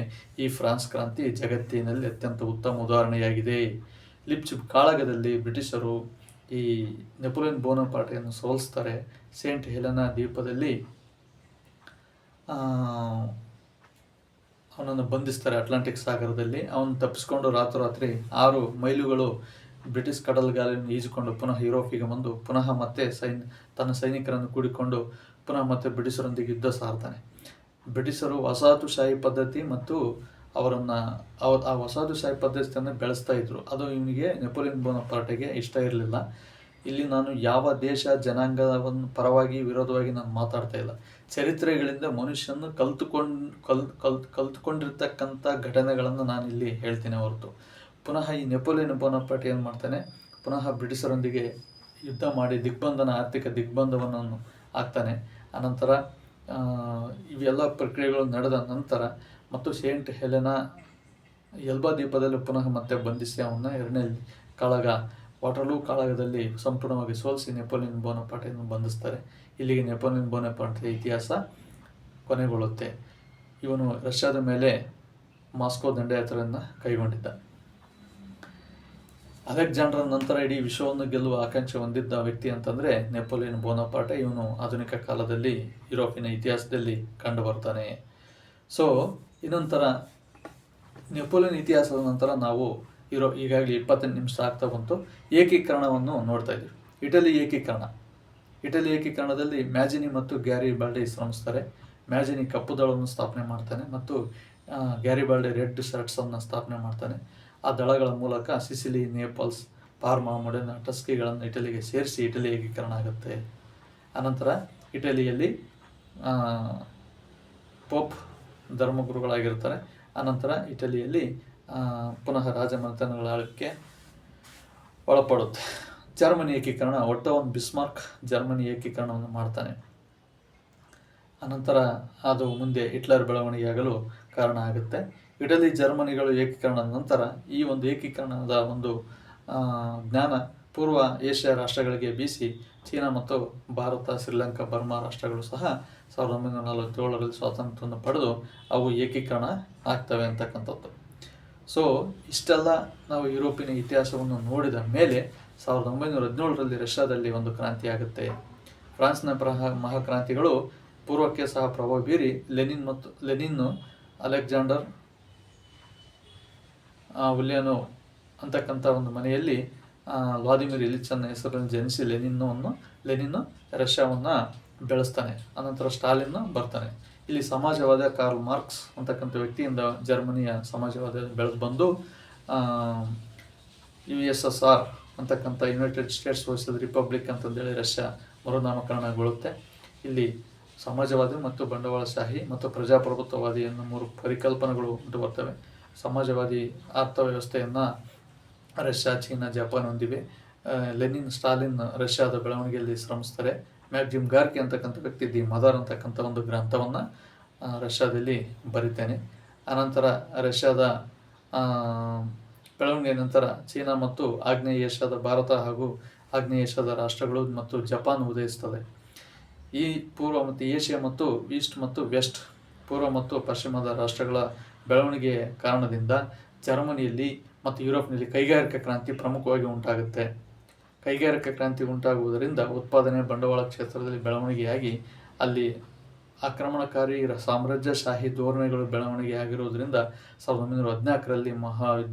ಈ ಫ್ರಾನ್ಸ್ ಕ್ರಾಂತಿ ಜಗತ್ತಿನಲ್ಲಿ ಅತ್ಯಂತ ಉತ್ತಮ ಉದಾಹರಣೆಯಾಗಿದೆ. ಲಿಪ್ಚಿಪ್ ಕಾಳಗದಲ್ಲಿ ಬ್ರಿಟಿಷರು ಈ ನೆಪೋಲಿಯನ್ ಬೋನಾಪಾರ್ಟೆಯನ್ನು ಸೋಲಿಸ್ತಾರೆ. ಸೇಂಟ್ ಹೆಲೆನಾ ದ್ವೀಪದಲ್ಲಿ ಅವನನ್ನು ಬಂಧಿಸ್ತಾರೆ. ಅಟ್ಲಾಂಟಿಕ್ ಸಾಗರದಲ್ಲಿ ಅವನು ತಪ್ಪಿಸ್ಕೊಂಡು ರಾತ್ರೋರಾತ್ರಿ 6 ಮೈಲುಗಳು ಬ್ರಿಟಿಷ್ ಕಡಲ್ಗಾಲಿಯನ್ನು ಈಜಿಕೊಂಡು ಪುನಃ ಯುರೋಪಿಗೆ ಬಂದು ಪುನಃ ಮತ್ತೆ ತನ್ನ ಸೈನಿಕರನ್ನು ಕೂಡಿಕೊಂಡು ಪುನಃ ಮತ್ತೆ ಬ್ರಿಟಿಷರೊಂದಿಗೆ ಯುದ್ಧ ಸಾರ್ತಾನೆ. ಬ್ರಿಟಿಷರು ವಸಾಹತುಶಾಹಿ ಪದ್ಧತಿ ಮತ್ತು ಆ ವಸಾಹತುಶಾಹಿ ಪದ್ಧತಿಯನ್ನು ಬೆಳೆಸ್ತಾ ಇದ್ರು. ಅದು ಇವನಿಗೆ ನೆಪೋಲಿಯನ್ ಬೋನಾಪಾರ್ಟೆಗೆ ಇಷ್ಟ ಇರಲಿಲ್ಲ. ಇಲ್ಲಿ ನಾನು ಯಾವ ದೇಶ ಜನಾಂಗವನ್ನು ಪರವಾಗಿ ವಿರೋಧವಾಗಿ ನಾನು ಮಾತಾಡ್ತಾ ಇಲ್ಲ. ಚರಿತ್ರೆಗಳಿಂದ ಮನುಷ್ಯನು ಕಲ್ತ್ಕೊಂಡಿರ್ತಕ್ಕಂಥ ಘಟನೆಗಳನ್ನು ನಾನು ಇಲ್ಲಿ ಹೇಳ್ತೀನಿ ಹೊರತು ಪುನಃ ಈ ನೆಪೋಲಿಯನ್ ಬೋನಾಪಾರ್ಟೆ ಏನು ಮಾಡ್ತಾನೆ, ಪುನಃ ಬ್ರಿಟಿಷರೊಂದಿಗೆ ಯುದ್ಧ ಮಾಡಿ ಆರ್ಥಿಕ ದಿಗ್ಬಂಧವನ್ನು ಆಗ್ತಾನೆ. ಅನಂತರ ಇವೆಲ್ಲ ಪ್ರಕ್ರಿಯೆಗಳು ನಡೆದ ನಂತರ ಮತ್ತು ಸೇಂಟ್ ಹೆಲೆನಾ ಎಲ್ಬಾ ದ್ವೀಪದಲ್ಲಿ ಪುನಃ ಮತ್ತೆ ಬಂಧಿಸಿ ಅವನ್ನ 2ನೇ ಕಾಳಗ ವಾಟರ್ಲೂ ಕಾಳಗದಲ್ಲಿ ಸಂಪೂರ್ಣವಾಗಿ ಸೋಲಿಸಿ ನೆಪೋಲಿಯನ್ ಬೋನಾಪಾರ್ಟೆಯನ್ನು ಬಂಧಿಸ್ತಾರೆ. ಇಲ್ಲಿಗೆ ನೆಪೋಲಿಯನ್ ಬೋನಾಪಾರ್ಟೆ ಇತಿಹಾಸ ಕೊನೆಗೊಳ್ಳುತ್ತೆ. ಇವನು ರಷ್ಯಾದ ಮೇಲೆ ಮಾಸ್ಕೋ ದಂಡಯಾತ್ರೆಯನ್ನು ಕೈಗೊಂಡಿದ್ದ. ಅಲೆಕ್ಸಾಂಡರ್ ನಂತರ ಇಡೀ ವಿಶ್ವವನ್ನು ಗೆಲ್ಲುವ ಆಕಾಂಕ್ಷೆ ಹೊಂದಿದ್ದ ವ್ಯಕ್ತಿ ಅಂತಂದರೆ ನೆಪೋಲಿಯನ್ ಬೋನಾಪಾರ್ಟೆ. ಇವನು ಆಧುನಿಕ ಕಾಲದಲ್ಲಿ ಯುರೋಪಿನ ಇತಿಹಾಸದಲ್ಲಿ ಕಂಡು ಬರ್ತಾನೆ. ಸೊ ಇನ್ನೊಂಥರ ನೆಪೋಲಿಯನ್ ಇತಿಹಾಸದ ನಂತರ ನಾವು ಈಗಾಗಲೇ 28 ನಿಮಿಷ ಆಗ್ತಾ ಬಂತು. ಏಕೀಕರಣವನ್ನು ನೋಡ್ತಾ ಇದ್ದೀವಿ. ಇಟಲಿ ಏಕೀಕರಣದಲ್ಲಿ ಮ್ಯಾಜಿನಿ ಮತ್ತು ಗ್ಯಾರಿಬಾಲ್ಡಿ ಶ್ರಮಿಸ್ತಾರೆ. ಮ್ಯಾಜಿನಿ ಕಪ್ಪು ದಳವನ್ನು ಸ್ಥಾಪನೆ ಮಾಡ್ತಾನೆ ಮತ್ತು ಗ್ಯಾರಿಬಾಲ್ಡಿ ರೆಡ್ ಶರ್ಟ್ಸನ್ನು ಸ್ಥಾಪನೆ ಮಾಡ್ತಾನೆ. ಆ ದಳಗಳ ಮೂಲಕ ಸಿಸಿಲಿ, ನೇಪಲ್ಸ್, ಪಾರ್ಮಾ, ಮೊಡೆನಾ, ಟಸ್ಕಿಗಳನ್ನು ಇಟಲಿಗೆ ಸೇರಿಸಿ ಇಟಲಿ ಏಕೀಕರಣ ಆಗುತ್ತೆ. ಅನಂತರ ಇಟಲಿಯಲ್ಲಿ ಪೋಪ್ ಧರ್ಮಗುರುಗಳಾಗಿರ್ತಾರೆ. ಅನಂತರ ಇಟಲಿಯಲ್ಲಿ ಪುನಃ ರಾಜಮನೆತನಗಳ ಆಳ್ವಿಕೆ ಒಳಪಡುತ್ತೆ. ಜರ್ಮನಿ ಏಕೀಕರಣ, ಒಟ್ಟೋನ್ ಬಿಸ್ಮಾರ್ಕ್ ಜರ್ಮನಿ ಏಕೀಕರಣವನ್ನು ಮಾಡ್ತಾನೆ. ಅನಂತರ ಅದು ಮುಂದೆ ಹಿಟ್ಲರ್ ಬೆಳವಣಿಗೆಯಾಗಲು ಕಾರಣ ಆಗುತ್ತೆ. ಇಟಲಿ ಜರ್ಮನಿಗಳು ಏಕೀಕರಣದ ನಂತರ ಈ ಒಂದು ಏಕೀಕರಣದ ಒಂದು ಜ್ಞಾನ ಪೂರ್ವ ಏಷ್ಯಾ ರಾಷ್ಟ್ರಗಳಿಗೆ ಬೀಸಿ ಚೀನಾ ಮತ್ತು ಭಾರತ, ಶ್ರೀಲಂಕಾ, ಬರ್ಮಾ ರಾಷ್ಟ್ರಗಳು ಸಹ 1947ರಲ್ಲಿ ಸ್ವಾತಂತ್ರ್ಯವನ್ನು ಪಡೆದು ಅವು ಏಕೀಕರಣ ಆಗ್ತವೆ ಅಂತಕ್ಕಂಥದ್ದು. ಸೊ ಇಷ್ಟೆಲ್ಲ ನಾವು ಯುರೋಪಿನ ಇತಿಹಾಸವನ್ನು ನೋಡಿದ ಮೇಲೆ 1917ರಲ್ಲಿ ರಷ್ಯಾದಲ್ಲಿ ಒಂದು ಕ್ರಾಂತಿ ಆಗುತ್ತೆ. ಫ್ರಾನ್ಸ್ನ ಮಹಾಕ್ರಾಂತಿಗಳು ಪೂರ್ವಕ್ಕೆ ಸಹ ಪ್ರಭಾವ ಬೀರಿ ಲೆನಿನ್ ಅಲೆಕ್ಸಾಂಡರ್ ಉಲಿಯಾನೋ ಅಂತಕ್ಕಂಥ ಒಂದು ಮನೆಯಲ್ಲಿ ವ್ಲಾದಿಮಿರ್ ಇಲಿಚನ್ನ ಹೆಸರಲ್ಲಿ ಜನಿಸಿ ಲೆನಿನ್ ರಷ್ಯಾವನ್ನು ಬೆಳೆಸ್ತಾನೆ. ಅನಂತರ ಸ್ಟಾಲಿನ್ ಬರ್ತಾನೆ. ಇಲ್ಲಿ ಸಮಾಜವಾದ ಕಾರ್ಲ್ ಮಾರ್ಕ್ಸ್ ಅಂತಕ್ಕಂಥ ವ್ಯಕ್ತಿಯಿಂದ ಜರ್ಮನಿಯ ಸಮಾಜವಾದ ಬೆಳೆದು ಬಂದು USSR ಅಂತಕ್ಕಂಥ ಯುನೈಟೆಡ್ ಸ್ಟೇಟ್ಸ್ ಸೋಷಿಯಲ್ ರಿಪಬ್ಲಿಕ್ ಅಂತಂದೇಳಿ ರಷ್ಯಾ ಮರುನಾಮಕರಣಗೊಳ್ಳುತ್ತೆ. ಇಲ್ಲಿ ಸಮಾಜವಾದಿ ಮತ್ತು ಬಂಡವಾಳಶಾಹಿ ಮತ್ತು ಪ್ರಜಾಪ್ರಭುತ್ವವಾದಿ ಎನ್ನುವ 3 ಪರಿಕಲ್ಪನೆಗಳು ಉಂಟು ಬರ್ತವೆ. ಸಮಾಜವಾದಿ ಅರ್ಥವ್ಯವಸ್ಥೆಯನ್ನು ರಷ್ಯಾ, ಚೀನಾ, ಜಪಾನ್ ಹೊಂದಿವೆ. ಲೆನಿನ್, ಸ್ಟಾಲಿನ್ ರಷ್ಯಾದ ಬೆಳವಣಿಗೆಯಲ್ಲಿ ಶ್ರಮಿಸ್ತಾರೆ. ಮ್ಯಾಕ್ಸಿಮ್ ಗಾರ್ಕಿ ಅಂತಕ್ಕಂಥ ವ್ಯಕ್ತಿ ದಿ ಮದರ್ ಅಂತಕ್ಕಂಥ ಒಂದು ಗ್ರಂಥವನ್ನು ರಷ್ಯಾದಲ್ಲಿ ಬರಿತೇನೆ. ಅನಂತರ ರಷ್ಯಾದ ಬೆಳವಣಿಗೆ ನಂತರ ಚೀನಾ ಮತ್ತು ಆಗ್ನೇಯ ಏಷ್ಯಾದ ಭಾರತ ಹಾಗೂ ಆಗ್ನೇಯ ಏಷ್ಯಾದ ರಾಷ್ಟ್ರಗಳು ಮತ್ತು ಜಪಾನ್ ಉದಯಿಸ್ತದೆ. ಈ ಪೂರ್ವ ಮತ್ತು ಏಷ್ಯಾ ಮತ್ತು ಈಸ್ಟ್ ಮತ್ತು ವೆಸ್ಟ್, ಪೂರ್ವ ಮತ್ತು ಪಶ್ಚಿಮದ ರಾಷ್ಟ್ರಗಳ ಬೆಳವಣಿಗೆಯ ಕಾರಣದಿಂದ ಜರ್ಮನಿಯಲ್ಲಿ ಮತ್ತು ಯುರೋಪ್ನಲ್ಲಿ ಕೈಗಾರಿಕಾ ಕ್ರಾಂತಿ ಪ್ರಮುಖವಾಗಿ ಉಂಟಾಗುತ್ತೆ. ಕೈಗಾರಿಕಾ ಕ್ರಾಂತಿ ಉಂಟಾಗುವುದರಿಂದ ಉತ್ಪಾದನೆ, ಬಂಡವಾಳ ಕ್ಷೇತ್ರದಲ್ಲಿ ಬೆಳವಣಿಗೆಯಾಗಿ ಅಲ್ಲಿ ಆಕ್ರಮಣಕಾರಿ ಸಾಮ್ರಾಜ್ಯಶಾಹಿ ಧೋರಣೆಗಳು ಬೆಳವಣಿಗೆಯಾಗಿರುವುದರಿಂದ 1914ರಲ್ಲಿ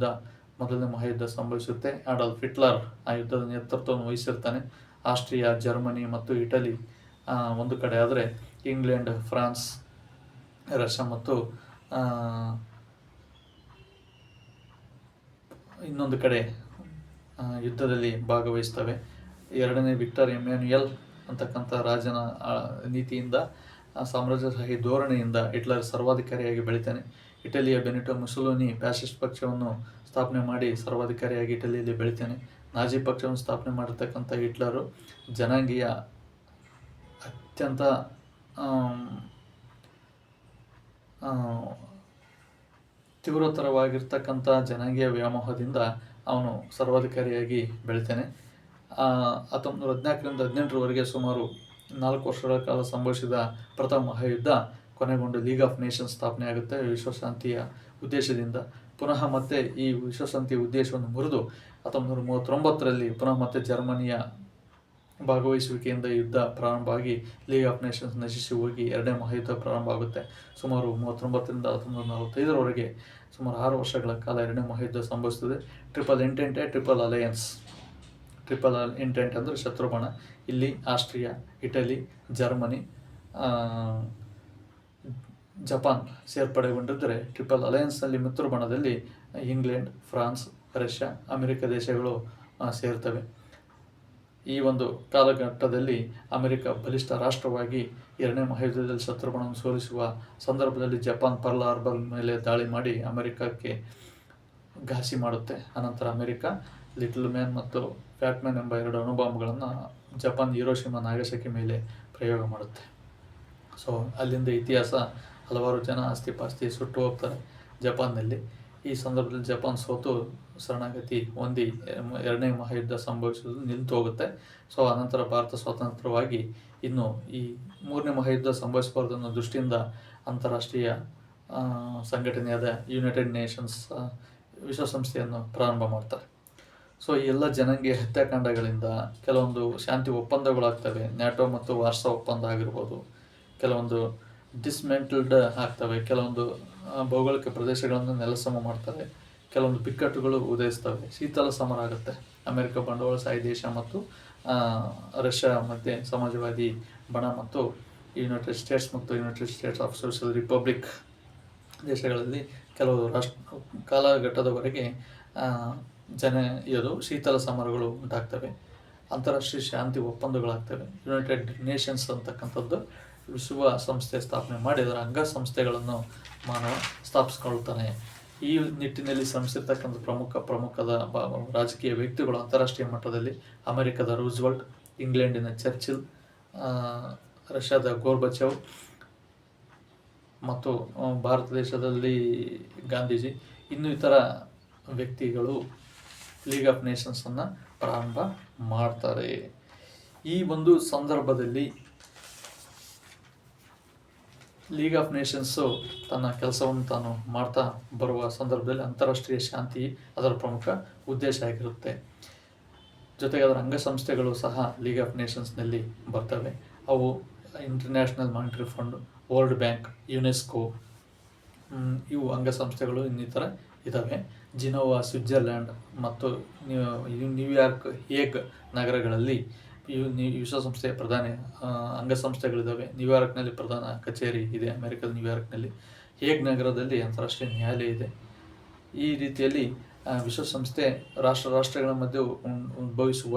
ಮೊದಲನೇ ಮಹಾಯುದ್ಧ ಸಂಭವಿಸುತ್ತೆ. ಅಡಾಲ್ಫ್ ಹಿಟ್ಲರ್ ಆ ಯುದ್ಧದ ನೇತೃತ್ವವನ್ನು ವಹಿಸಿರ್ತಾನೆ. ಆಸ್ಟ್ರಿಯಾ, ಜರ್ಮನಿ ಮತ್ತು ಇಟಲಿ ಒಂದು ಕಡೆ ಆದರೆ, ಇಂಗ್ಲೆಂಡ್, ಫ್ರಾನ್ಸ್, ರಷ್ಯಾ ಮತ್ತು ಇನ್ನೊಂದು ಕಡೆ ಯುದ್ಧದಲ್ಲಿ ಭಾಗವಹಿಸ್ತವೆ. ಎರಡನೇ ವಿಕ್ಟರ್ ಎಮ್ಯಾನ್ಯುಯಲ್ ಅಂತಕ್ಕಂಥ ರಾಜನ ನೀತಿಯಿಂದ, ಸಾಮ್ರಾಜ್ಯಶಾಹಿ ಧೋರಣೆಯಿಂದ ಹಿಟ್ಲರ್ ಸರ್ವಾಧಿಕಾರಿಯಾಗಿ ಬೆಳಿತಾನೆ. ಇಟಲಿಯ ಬೆನಿಟೋ ಮುಸೋಲಿನಿ ಫ್ಯಾಸಿಸ್ಟ್ ಪಕ್ಷವನ್ನು ಸ್ಥಾಪನೆ ಮಾಡಿ ಸರ್ವಾಧಿಕಾರಿಯಾಗಿ ಇಟಲಿಯಲ್ಲಿ ಬೆಳಿತಾನೆ. ನಾಜಿ ಪಕ್ಷವನ್ನು ಸ್ಥಾಪನೆ ಮಾಡಿರ್ತಕ್ಕಂಥ ಹಿಟ್ಲರು ಜನಾಂಗೀಯ ಅತ್ಯಂತ ತೀವ್ರತರವಾಗಿರ್ತಕ್ಕಂಥ ಜನಾಂಗೀಯ ವ್ಯಾಮೋಹದಿಂದ ಅವನು ಸರ್ವಾಧಿಕಾರಿಯಾಗಿ ಬೆಳಿತಾನೆ. 1914ರಿಂದ 18ರವರೆಗೆ ಸುಮಾರು 4 ವರ್ಷಗಳ ಕಾಲ ಸಂಭವಿಸಿದ ಪ್ರಥಮ ಮಹಾಯುದ್ಧ ಕೊನೆಗೊಂಡು ಲೀಗ್ ಆಫ್ ನೇಷನ್ಸ್ ಸ್ಥಾಪನೆ ಆಗುತ್ತೆ ವಿಶ್ವಶಾಂತಿಯ ಉದ್ದೇಶದಿಂದ. ಪುನಃ ಮತ್ತೆ ಈ ವಿಶ್ವಶಾಂತಿಯ ಉದ್ದೇಶವನ್ನು ಮುರಿದು 1939ರಲ್ಲಿ ಪುನಃ ಮತ್ತೆ ಜರ್ಮನಿಯ ಭಾಗವಹಿಸುವಿಕೆಯಿಂದ ಯುದ್ಧ ಪ್ರಾರಂಭ ಆಗಿ ಲೀಗ್ ಆಫ್ ನೇಷನ್ಸ್ ನಶಿಸಿ ಹೋಗಿ ಎರಡನೇ ಮಹಾಯುದ್ಧ ಪ್ರಾರಂಭ ಆಗುತ್ತೆ. ಸುಮಾರು 1939ರಿಂದ 1945ರವರೆಗೆ ಸುಮಾರು 6 ವರ್ಷಗಳ ಕಾಲ ಎರಡನೇ ಮಹಾಯುದ್ಧ ಸಂಭವಿಸುತ್ತದೆ. ಟ್ರಿಪಲ್ ಇಂಟೆಂಟ್ ಅಂದರೆ ಶತ್ರುಬಾಣ. ಇಲ್ಲಿ ಆಸ್ಟ್ರಿಯಾ, ಇಟಲಿ, ಜರ್ಮನಿ, ಜಪಾನ್ ಸೇರ್ಪಡೆಗೊಂಡಿದ್ದರೆ, ಟ್ರಿಪಲ್ ಅಲಯನ್ಸ್ನಲ್ಲಿ ಮಿತ್ರಬಣದಲ್ಲಿ ಇಂಗ್ಲೆಂಡ್, ಫ್ರಾನ್ಸ್, ರಷ್ಯಾ, ಅಮೆರಿಕ ದೇಶಗಳು ಸೇರ್ತವೆ. ಈ ಒಂದು ಕಾಲಘಟ್ಟದಲ್ಲಿ ಅಮೆರಿಕ ಬಲಿಷ್ಠ ರಾಷ್ಟ್ರವಾಗಿ ಎರಡನೇ ಮಹಾಯುದ್ಧದಲ್ಲಿ ಶತ್ರುಬಣವನ್ನು ಸೋಲಿಸುವ ಸಂದರ್ಭದಲ್ಲಿ ಜಪಾನ್ ಪರ್ಲ್ ಹಾರ್ಬರ್ ಮೇಲೆ ದಾಳಿ ಮಾಡಿ ಅಮೆರಿಕಕ್ಕೆ ಘಾಸಿ ಮಾಡುತ್ತೆ. ಅನಂತರ ಅಮೆರಿಕ ಲಿಟಲ್ ಮ್ಯಾನ್ ಮತ್ತು ಫ್ಯಾಟ್ ಮ್ಯಾನ್ ಎಂಬ 2 ಅಣುಬಾಂಬ್ಗಳನ್ನು ಜಪಾನ್ ಹಿರೋಶಿಮಾ ನಾಗಸಾಕಿ ಮೇಲೆ ಪ್ರಯೋಗ ಮಾಡುತ್ತೆ. ಸೊ ಅಲ್ಲಿಂದ ಇತಿಹಾಸ, ಹಲವಾರು ಜನ ಆಸ್ತಿಪಾಸ್ತಿ ಸುಟ್ಟು ಹೋಗ್ತಾರೆ ಜಪಾನ್ನಲ್ಲಿ. ಈ ಸಂದರ್ಭದಲ್ಲಿ ಜಪಾನ್ ಸೋತು ಶರಣಾಗತಿ ಹೊಂದಿ ಎರಡನೇ ಮಹಾಯುದ್ಧ ಸಂಭವಿಸುವುದು ನಿಂತು ಹೋಗುತ್ತೆ. ಸೊ ಅನಂತರ ಭಾರತ ಸ್ವತಂತ್ರವಾಗಿ ಇನ್ನು ಈ 3ನೇ ಮಹಾಯುದ್ಧ ಸಂಭವಿಸಬಾರ್ದು ಅನ್ನೋ ದೃಷ್ಟಿಯಿಂದ ಅಂತಾರಾಷ್ಟ್ರೀಯ ಸಂಘಟನೆಯಾದ ಯುನೈಟೆಡ್ ನೇಷನ್ಸ್ ವಿಶ್ವಸಂಸ್ಥೆಯನ್ನು ಪ್ರಾರಂಭ ಮಾಡ್ತಾರೆ. ಸೊ ಈ ಎಲ್ಲ ಜನಾಂಗೀಯ ಹತ್ಯಾಕಾಂಡಗಳಿಂದ ಕೆಲವೊಂದು ಶಾಂತಿ ಒಪ್ಪಂದಗಳಾಗ್ತವೆ. ನ್ಯಾಟೋ ಮತ್ತು ವಾರ್ಸಾ ಒಪ್ಪಂದ ಆಗಿರ್ಬೋದು. ಕೆಲವೊಂದು ಡಿಸ್ಮೆಂಟಲ್ಡ್ ಆಗ್ತವೆ. ಕೆಲವೊಂದು ಭೌಗೋಳಿಕ ಪ್ರದೇಶಗಳನ್ನು ನೆಲಸಮ ಮಾಡ್ತಾರೆ. ಕೆಲವೊಂದು ಬಿಕ್ಕಟ್ಟುಗಳು ಉದಯಿಸ್ತವೆ. ಶೀತಲ ಸಮರ ಆಗುತ್ತೆ. ಅಮೆರಿಕ ಬಂಡವಾಳಶಾಹಿ ದೇಶ ಮತ್ತು ರಷ್ಯಾ ಮಧ್ಯೆ ಸಮಾಜವಾದಿ ಬಣ ಮತ್ತು United States of social republic ದೇಶಗಳಲ್ಲಿ ಕೆಲವು ಕಾಲಘಟ್ಟದವರೆಗೆ ಶೀತಲ ಸಮರಗಳು ಉಂಟಾಗ್ತವೆ. ಅಂತಾರಾಷ್ಟ್ರೀಯ ಶಾಂತಿ ಒಪ್ಪಂದಗಳಾಗ್ತವೆ. ಯುನೈಟೆಡ್ ನೇಷನ್ಸ್ ಅಂತಕ್ಕಂಥದ್ದು ವಿಶ್ವಸಂಸ್ಥೆ ಸ್ಥಾಪನೆ ಮಾಡಿ ಅದರ ಅಂಗಸಂಸ್ಥೆಗಳನ್ನು ಮಾನವ ಸ್ಥಾಪಿಸ್ಕೊಳ್ತಾನೆ. ಈ ನಿಟ್ಟಿನಲ್ಲಿ ಶ್ರಮಿಸಿರ್ತಕ್ಕಂಥ ಪ್ರಮುಖದ ರಾಜಕೀಯ ವ್ಯಕ್ತಿಗಳು ಅಂತಾರಾಷ್ಟ್ರೀಯ ಮಟ್ಟದಲ್ಲಿ ಅಮೆರಿಕದ ರೂಸ್ವೆಲ್ಟ್, ಇಂಗ್ಲೆಂಡಿನ ಚರ್ಚಿಲ್, ರಷ್ಯಾದ ಗೋರ್ಬಚೇವ್ ಮತ್ತು ಭಾರತ ದೇಶದಲ್ಲಿ ಗಾಂಧೀಜಿ, ಇನ್ನೂ ಇತರ ವ್ಯಕ್ತಿಗಳು ಲೀಗ್ ಆಫ್ ನೇಷನ್ಸನ್ನು ಪ್ರಾರಂಭ ಮಾಡ್ತಾರೆ. ಈ ಒಂದು ಸಂದರ್ಭದಲ್ಲಿ ಲೀಗ್ ಆಫ್ ನೇಷನ್ಸು ತನ್ನ ಕೆಲಸವನ್ನು ತಾನು ಮಾಡ್ತಾ ಬರುವ ಸಂದರ್ಭದಲ್ಲಿ ಅಂತಾರಾಷ್ಟ್ರೀಯ ಶಾಂತಿ ಅದರ ಪ್ರಮುಖ ಉದ್ದೇಶ ಆಗಿರುತ್ತೆ. ಜೊತೆಗೆ ಅದರ ಅಂಗಸಂಸ್ಥೆಗಳು ಸಹ ಲೀಗ್ ಆಫ್ ನೇಷನ್ಸ್ನಲ್ಲಿ ಬರ್ತವೆ. ಅವು international monetary fund, world bank, UNESCO, ಇವು ಅಂಗಸಂಸ್ಥೆಗಳು ಇನ್ನಿತರ ಇದ್ದಾವೆ. ಜಿನೋವಾ, ಸ್ವಿಟ್ಜರ್ಲ್ಯಾಂಡ್ ಮತ್ತು ನ್ಯೂಯಾರ್ಕ್, ಹೇಗ್ ನಗರಗಳಲ್ಲಿ ವಿಶ್ವಸಂಸ್ಥೆಯ ಪ್ರಧಾನ ಅಂಗಸಂಸ್ಥೆಗಳಿದ್ದಾವೆ. ನ್ಯೂಯಾರ್ಕ್ನಲ್ಲಿ ಪ್ರಧಾನ ಕಚೇರಿ ಇದೆ, ಅಮೆರಿಕದ ನ್ಯೂಯಾರ್ಕ್ನಲ್ಲಿ. ಹೇಗ್ ನಗರದಲ್ಲಿ ಅಂತಾರಾಷ್ಟ್ರೀಯ ನ್ಯಾಯಾಲಯ ಇದೆ. ಈ ರೀತಿಯಲ್ಲಿ ವಿಶ್ವಸಂಸ್ಥೆ ರಾಷ್ಟ್ರಗಳ ಮಧ್ಯೆ ಉದ್ಭವಿಸುವ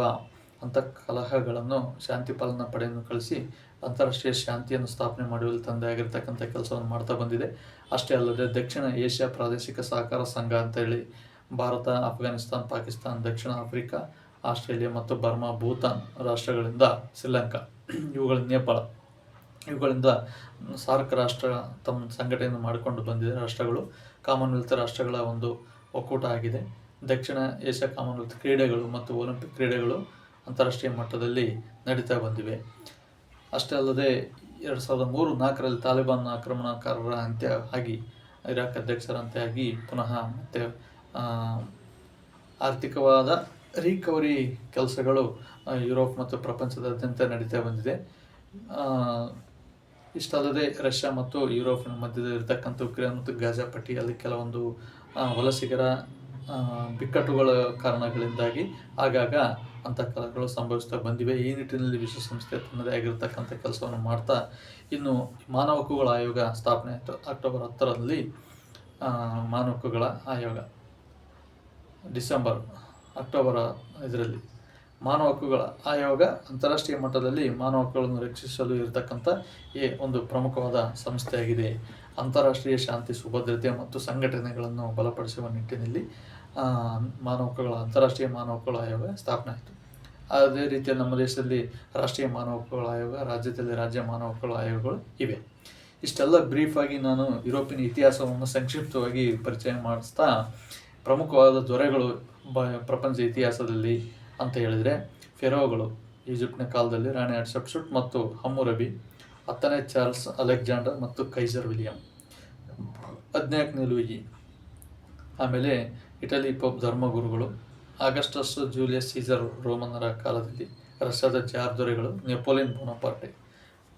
ಅಂಥ ಕಲಹಗಳನ್ನು ಶಾಂತಿ ಪಾಲನಾ ಪಡೆಯನ್ನು ಕಳಿಸಿ ಅಂತಾರಾಷ್ಟ್ರೀಯ ಶಾಂತಿಯನ್ನು ಸ್ಥಾಪನೆ ಮಾಡುವಲ್ಲಿ ತಂದೆಯಾಗಿರ್ತಕ್ಕಂಥ ಕೆಲಸವನ್ನು ಮಾಡ್ತಾ ಬಂದಿದೆ. ಅಷ್ಟೇ ಅಲ್ಲದೆ ದಕ್ಷಿಣ ಏಷ್ಯಾ ಪ್ರಾದೇಶಿಕ ಸಹಕಾರ ಸಂಘ ಅಂತೇಳಿ ಭಾರತ, ಅಫ್ಘಾನಿಸ್ತಾನ್, ಪಾಕಿಸ್ತಾನ್, ದಕ್ಷಿಣ ಆಫ್ರಿಕಾ, ಆಸ್ಟ್ರೇಲಿಯಾ ಮತ್ತು ಬರ್ಮಾ, ಭೂತಾನ್ ರಾಷ್ಟ್ರಗಳಿಂದ ಶ್ರೀಲಂಕಾ, ನೇಪಾಳ ಇವುಗಳಿಂದ ಸಾರ್ಕ್ ರಾಷ್ಟ್ರ ತಮ್ಮ ಸಂಘಟನೆಯನ್ನು ಮಾಡಿಕೊಂಡು ಬಂದಿದೆ. ರಾಷ್ಟ್ರಗಳು ಕಾಮನ್ವೆಲ್ತ್ ರಾಷ್ಟ್ರಗಳ ಒಂದು ಒಕ್ಕೂಟ ಆಗಿದೆ. ದಕ್ಷಿಣ ಏಷ್ಯಾ ಕಾಮನ್ವೆಲ್ತ್ ಕ್ರೀಡೆಗಳು ಮತ್ತು ಒಲಿಂಪಿಕ್ ಕ್ರೀಡೆಗಳು ಅಂತಾರಾಷ್ಟ್ರೀಯ ಮಟ್ಟದಲ್ಲಿ ನಡೀತಾ ಬಂದಿವೆ. ಅಷ್ಟೇ ಅಲ್ಲದೆ 2003-4ರಲ್ಲಿ ತಾಲಿಬಾನ್ ಆಕ್ರಮಣಕಾರರ ಅಂತ್ಯ ಆಗಿ, ಇರಾಕ್ ಅಧ್ಯಕ್ಷರ ಅಂತ್ಯ ಆಗಿ ಪುನಃ ಮತ್ತೆ ಆರ್ಥಿಕವಾದ ರಿಕವರಿ ಕೆಲಸಗಳು ಯುರೋಪ್ ಮತ್ತು ಪ್ರಪಂಚದಾದ್ಯಂತ ನಡೀತಾ ಬಂದಿದೆ. ಇಷ್ಟಲ್ಲದೆ ರಷ್ಯಾ ಮತ್ತು ಯುರೋಪಿನ ಮಧ್ಯದಲ್ಲಿರ್ತಕ್ಕಂಥ ಉಕ್ರೇನ್ ಮತ್ತು ಗಾಜಾ ಪಟ್ಟಿಯಲ್ಲಿ ಕೆಲವೊಂದು ವಲಸಿಗರ ಬಿಕ್ಕಟ್ಟುಗಳ ಕಾರಣಗಳಿಂದಾಗಿ ಆಗಾಗ ಅಂತಃಕಲಹಗಳು ಸಂಭವಿಸ್ತಾ ಬಂದಿವೆ. ಈ ನಿಟ್ಟಿನಲ್ಲಿ ವಿಶ್ವಸಂಸ್ಥೆ ತನ್ನದೇ ಆಗಿರ್ತಕ್ಕಂಥ ಕೆಲಸವನ್ನು ಮಾಡ್ತಾ ಇನ್ನು ಮಾನವ ಹಕ್ಕುಗಳ ಆಯೋಗ ಸ್ಥಾಪನೆ ಆಯಿತು. ಅಕ್ಟೋಬರ್ 10ರಲ್ಲಿ ಮಾನವ ಹಕ್ಕುಗಳ ಆಯೋಗ, ಅಕ್ಟೋಬರ್ ಇದರಲ್ಲಿ ಮಾನವ ಹಕ್ಕುಗಳ ಆಯೋಗ ಅಂತಾರಾಷ್ಟ್ರೀಯ ಮಟ್ಟದಲ್ಲಿ ಮಾನವ ಹಕ್ಕುಗಳನ್ನು ರಕ್ಷಿಸಲು ಇರತಕ್ಕಂಥ ಒಂದು ಪ್ರಮುಖವಾದ ಸಂಸ್ಥೆಯಾಗಿದೆ. ಅಂತಾರಾಷ್ಟ್ರೀಯ ಶಾಂತಿ, ಸುಭದ್ರತೆ ಮತ್ತು ಸಂಘಟನೆಗಳನ್ನು ಬಲಪಡಿಸುವ ನಿಟ್ಟಿನಲ್ಲಿ ಅಂತಾರಾಷ್ಟ್ರೀಯ ಮಾನವ ಹಕ್ಕುಗಳ ಆಯೋಗ ಸ್ಥಾಪನೆ ಆಯಿತು. ಅದೇ ರೀತಿಯಲ್ಲಿ ನಮ್ಮ ದೇಶದಲ್ಲಿ ರಾಷ್ಟ್ರೀಯ ಮಾನವ ಹಕ್ಕುಗಳ ಆಯೋಗ, ರಾಜ್ಯದಲ್ಲಿ ರಾಜ್ಯ ಮಾನವ ಹಕ್ಕುಗಳ ಆಯೋಗಗಳು ಇವೆ. ಇಷ್ಟೆಲ್ಲ ಬ್ರೀಫಾಗಿ ನಾನು ಯುರೋಪಿನ ಇತಿಹಾಸವನ್ನು ಸಂಕ್ಷಿಪ್ತವಾಗಿ ಪರಿಚಯ ಮಾಡಿಸ್ತಾ, ಪ್ರಮುಖವಾದ ದೊರೆಗಳು ಪ್ರಪಂಚ ಇತಿಹಾಸದಲ್ಲಿ ಅಂತ ಹೇಳಿದರೆ ಫೆರೋಗಳು, ಈಜಿಪ್ಟ್ನ ಕಾಲದಲ್ಲಿ ರಾಣಿ ಹಟ್ಷಪ್ಸುಟ್ ಮತ್ತು ಹಮ್ಮುರಬಿ, 10ನೇ ಚಾರ್ಲ್ಸ್, ಅಲೆಕ್ಸಾಂಡರ್ ಮತ್ತು ಕೈಸರ್ ವಿಲಿಯಂ, 14ನೇ ಲೂಯಿ, ಆಮೇಲೆ ಇಟಲಿ ಪೋಪ್ ಧರ್ಮಗುರುಗಳು, ಆಗಸ್ಟಸ್ ಜೂಲಿಯಸ್ ಸೀಸರ್ ರೋಮನ್ನರ ಕಾಲದಲ್ಲಿ, ರಷ್ಯಾದ ಜಾರ್ ದೊರೆಗಳು, Napoleon Bonaparte,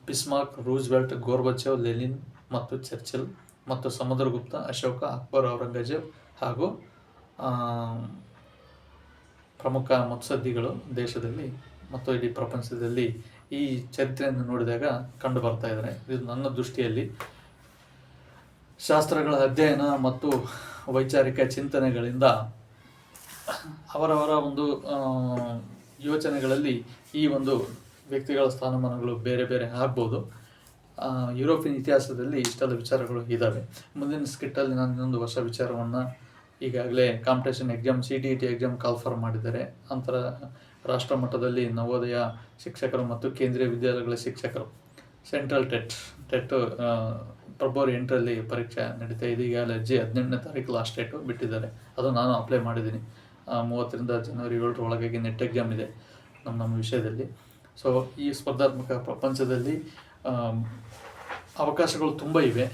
Bismarck, Roosevelt, Gorbachev, Lenin ಮತ್ತು ಚರ್ಚಿಲ್, ಮತ್ತು ಸಮುದ್ರಗುಪ್ತ, ಅಶೋಕ, ಅಕ್ಬರ್, ಔರಂಗಜೇಬ್ ಹಾಗೂ ಪ್ರಮುಖ ಮುತ್ಸದ್ದಿಗಳು ದೇಶದಲ್ಲಿ ಮತ್ತು ಇಡೀ ಪ್ರಪಂಚದಲ್ಲಿ ಈ ಚರಿತ್ರೆಯನ್ನು ನೋಡಿದಾಗ ಕಂಡು ಬರ್ತಾ ಇದ್ದಾರೆ. ಇದು ನನ್ನ ದೃಷ್ಟಿಯಲ್ಲಿ ಶಾಸ್ತ್ರಗಳ ಅಧ್ಯಯನ ಮತ್ತು ವೈಚಾರಿಕ ಚಿಂತನೆಗಳಿಂದ ಅವರವರ ಒಂದು ಯೋಚನೆಗಳಲ್ಲಿ ಈ ಒಂದು ವ್ಯಕ್ತಿಗಳ ಸ್ಥಾನಮಾನಗಳು ಬೇರೆ ಬೇರೆ ಆಗ್ಬೋದು. ಯುರೋಪಿಯನ್ ಇತಿಹಾಸದಲ್ಲಿ ಇಷ್ಟೆಲ್ಲ ವಿಚಾರಗಳು ಇದ್ದಾವೆ. ಮುಂದಿನ ಸ್ಕಿಟ್ಟಲ್ಲಿ ನಾನು ಇನ್ನೊಂದು ಹೊಸ ವಿಚಾರವನ್ನು, ಈಗಾಗಲೇ competition exam, CTET exam call for ಮಾಡಿದ್ದಾರೆ. ಅಂತರ ರಾಷ್ಟ್ರ ಮಟ್ಟದಲ್ಲಿ ನವೋದಯ ಶಿಕ್ಷಕರು ಮತ್ತು ಕೇಂದ್ರೀಯ ವಿದ್ಯಾಲಯಗಳ ಶಿಕ್ಷಕರು ಸೆಂಟ್ರಲ್ ಟೆಟ್ ಫೆಬ್ರವರಿ 8ರಲ್ಲಿ ಪರೀಕ್ಷೆ ನಡೀತಾ ಇದೆ. ಈಗಾಗಲೇ 18ನೇ ತಾರೀಕು ಲಾಸ್ಟ್ ಡೇಟು ಬಿಟ್ಟಿದ್ದಾರೆ. ಅದು ನಾನು ಅಪ್ಲೈ ಮಾಡಿದ್ದೀನಿ. 30ರಿಂದ ಜನವರಿ 7ರ ಒಳಗಾಗಿ ನೆಟ್ ಎಕ್ಸಾಮ್ ಇದೆ ನಮ್ಮ ವಿಷಯದಲ್ಲಿ. ಸೊ ಈ ಸ್ಪರ್ಧಾತ್ಮಕ ಪ್ರಪಂಚದಲ್ಲಿ ಅವಕಾಶಗಳು ತುಂಬ ಇವೆ,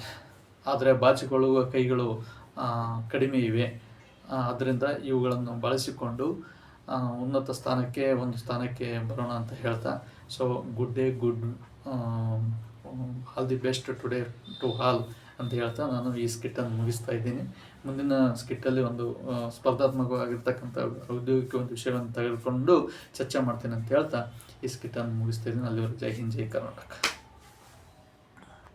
ಆದರೆ ಬಾಚಿಕೊಳ್ಳುವ ಕೈಗಳು ಕಡಿಮೆ ಇವೆ. ಆದ್ದರಿಂದ ಇವುಗಳನ್ನು ಬಳಸಿಕೊಂಡು ಉನ್ನತ ಸ್ಥಾನಕ್ಕೆ ಬರೋಣ ಅಂತ ಹೇಳ್ತಾ, so good day, all the best today to all ಅಂತ ಹೇಳ್ತಾ ನಾನು ಈ ಸ್ಕಿಟ್ಟನ್ನು ಮುಗಿಸ್ತಾ ಇದ್ದೀನಿ. ಮುಂದಿನ ಸ್ಕಿಟ್ಟಲ್ಲಿ ಒಂದು ಸ್ಪರ್ಧಾತ್ಮಕವಾಗಿರ್ತಕ್ಕಂಥ ಔದ್ಯೋಗಿಕ ಒಂದು ವಿಷಯವನ್ನು ತೆಗೆದುಕೊಂಡು ಚರ್ಚೆ ಮಾಡ್ತೀನಿ ಅಂತ ಹೇಳ್ತಾ ಈ ಸ್ಕಿಟ್ಟನ್ನು ಮುಗಿಸ್ತಾ ಇದ್ದೀನಿ. ಅಲ್ಲಿವರೆಗೆ ಜೈ ಹಿಂದ್, ಜೈ ಕರ್ನಾಟಕ.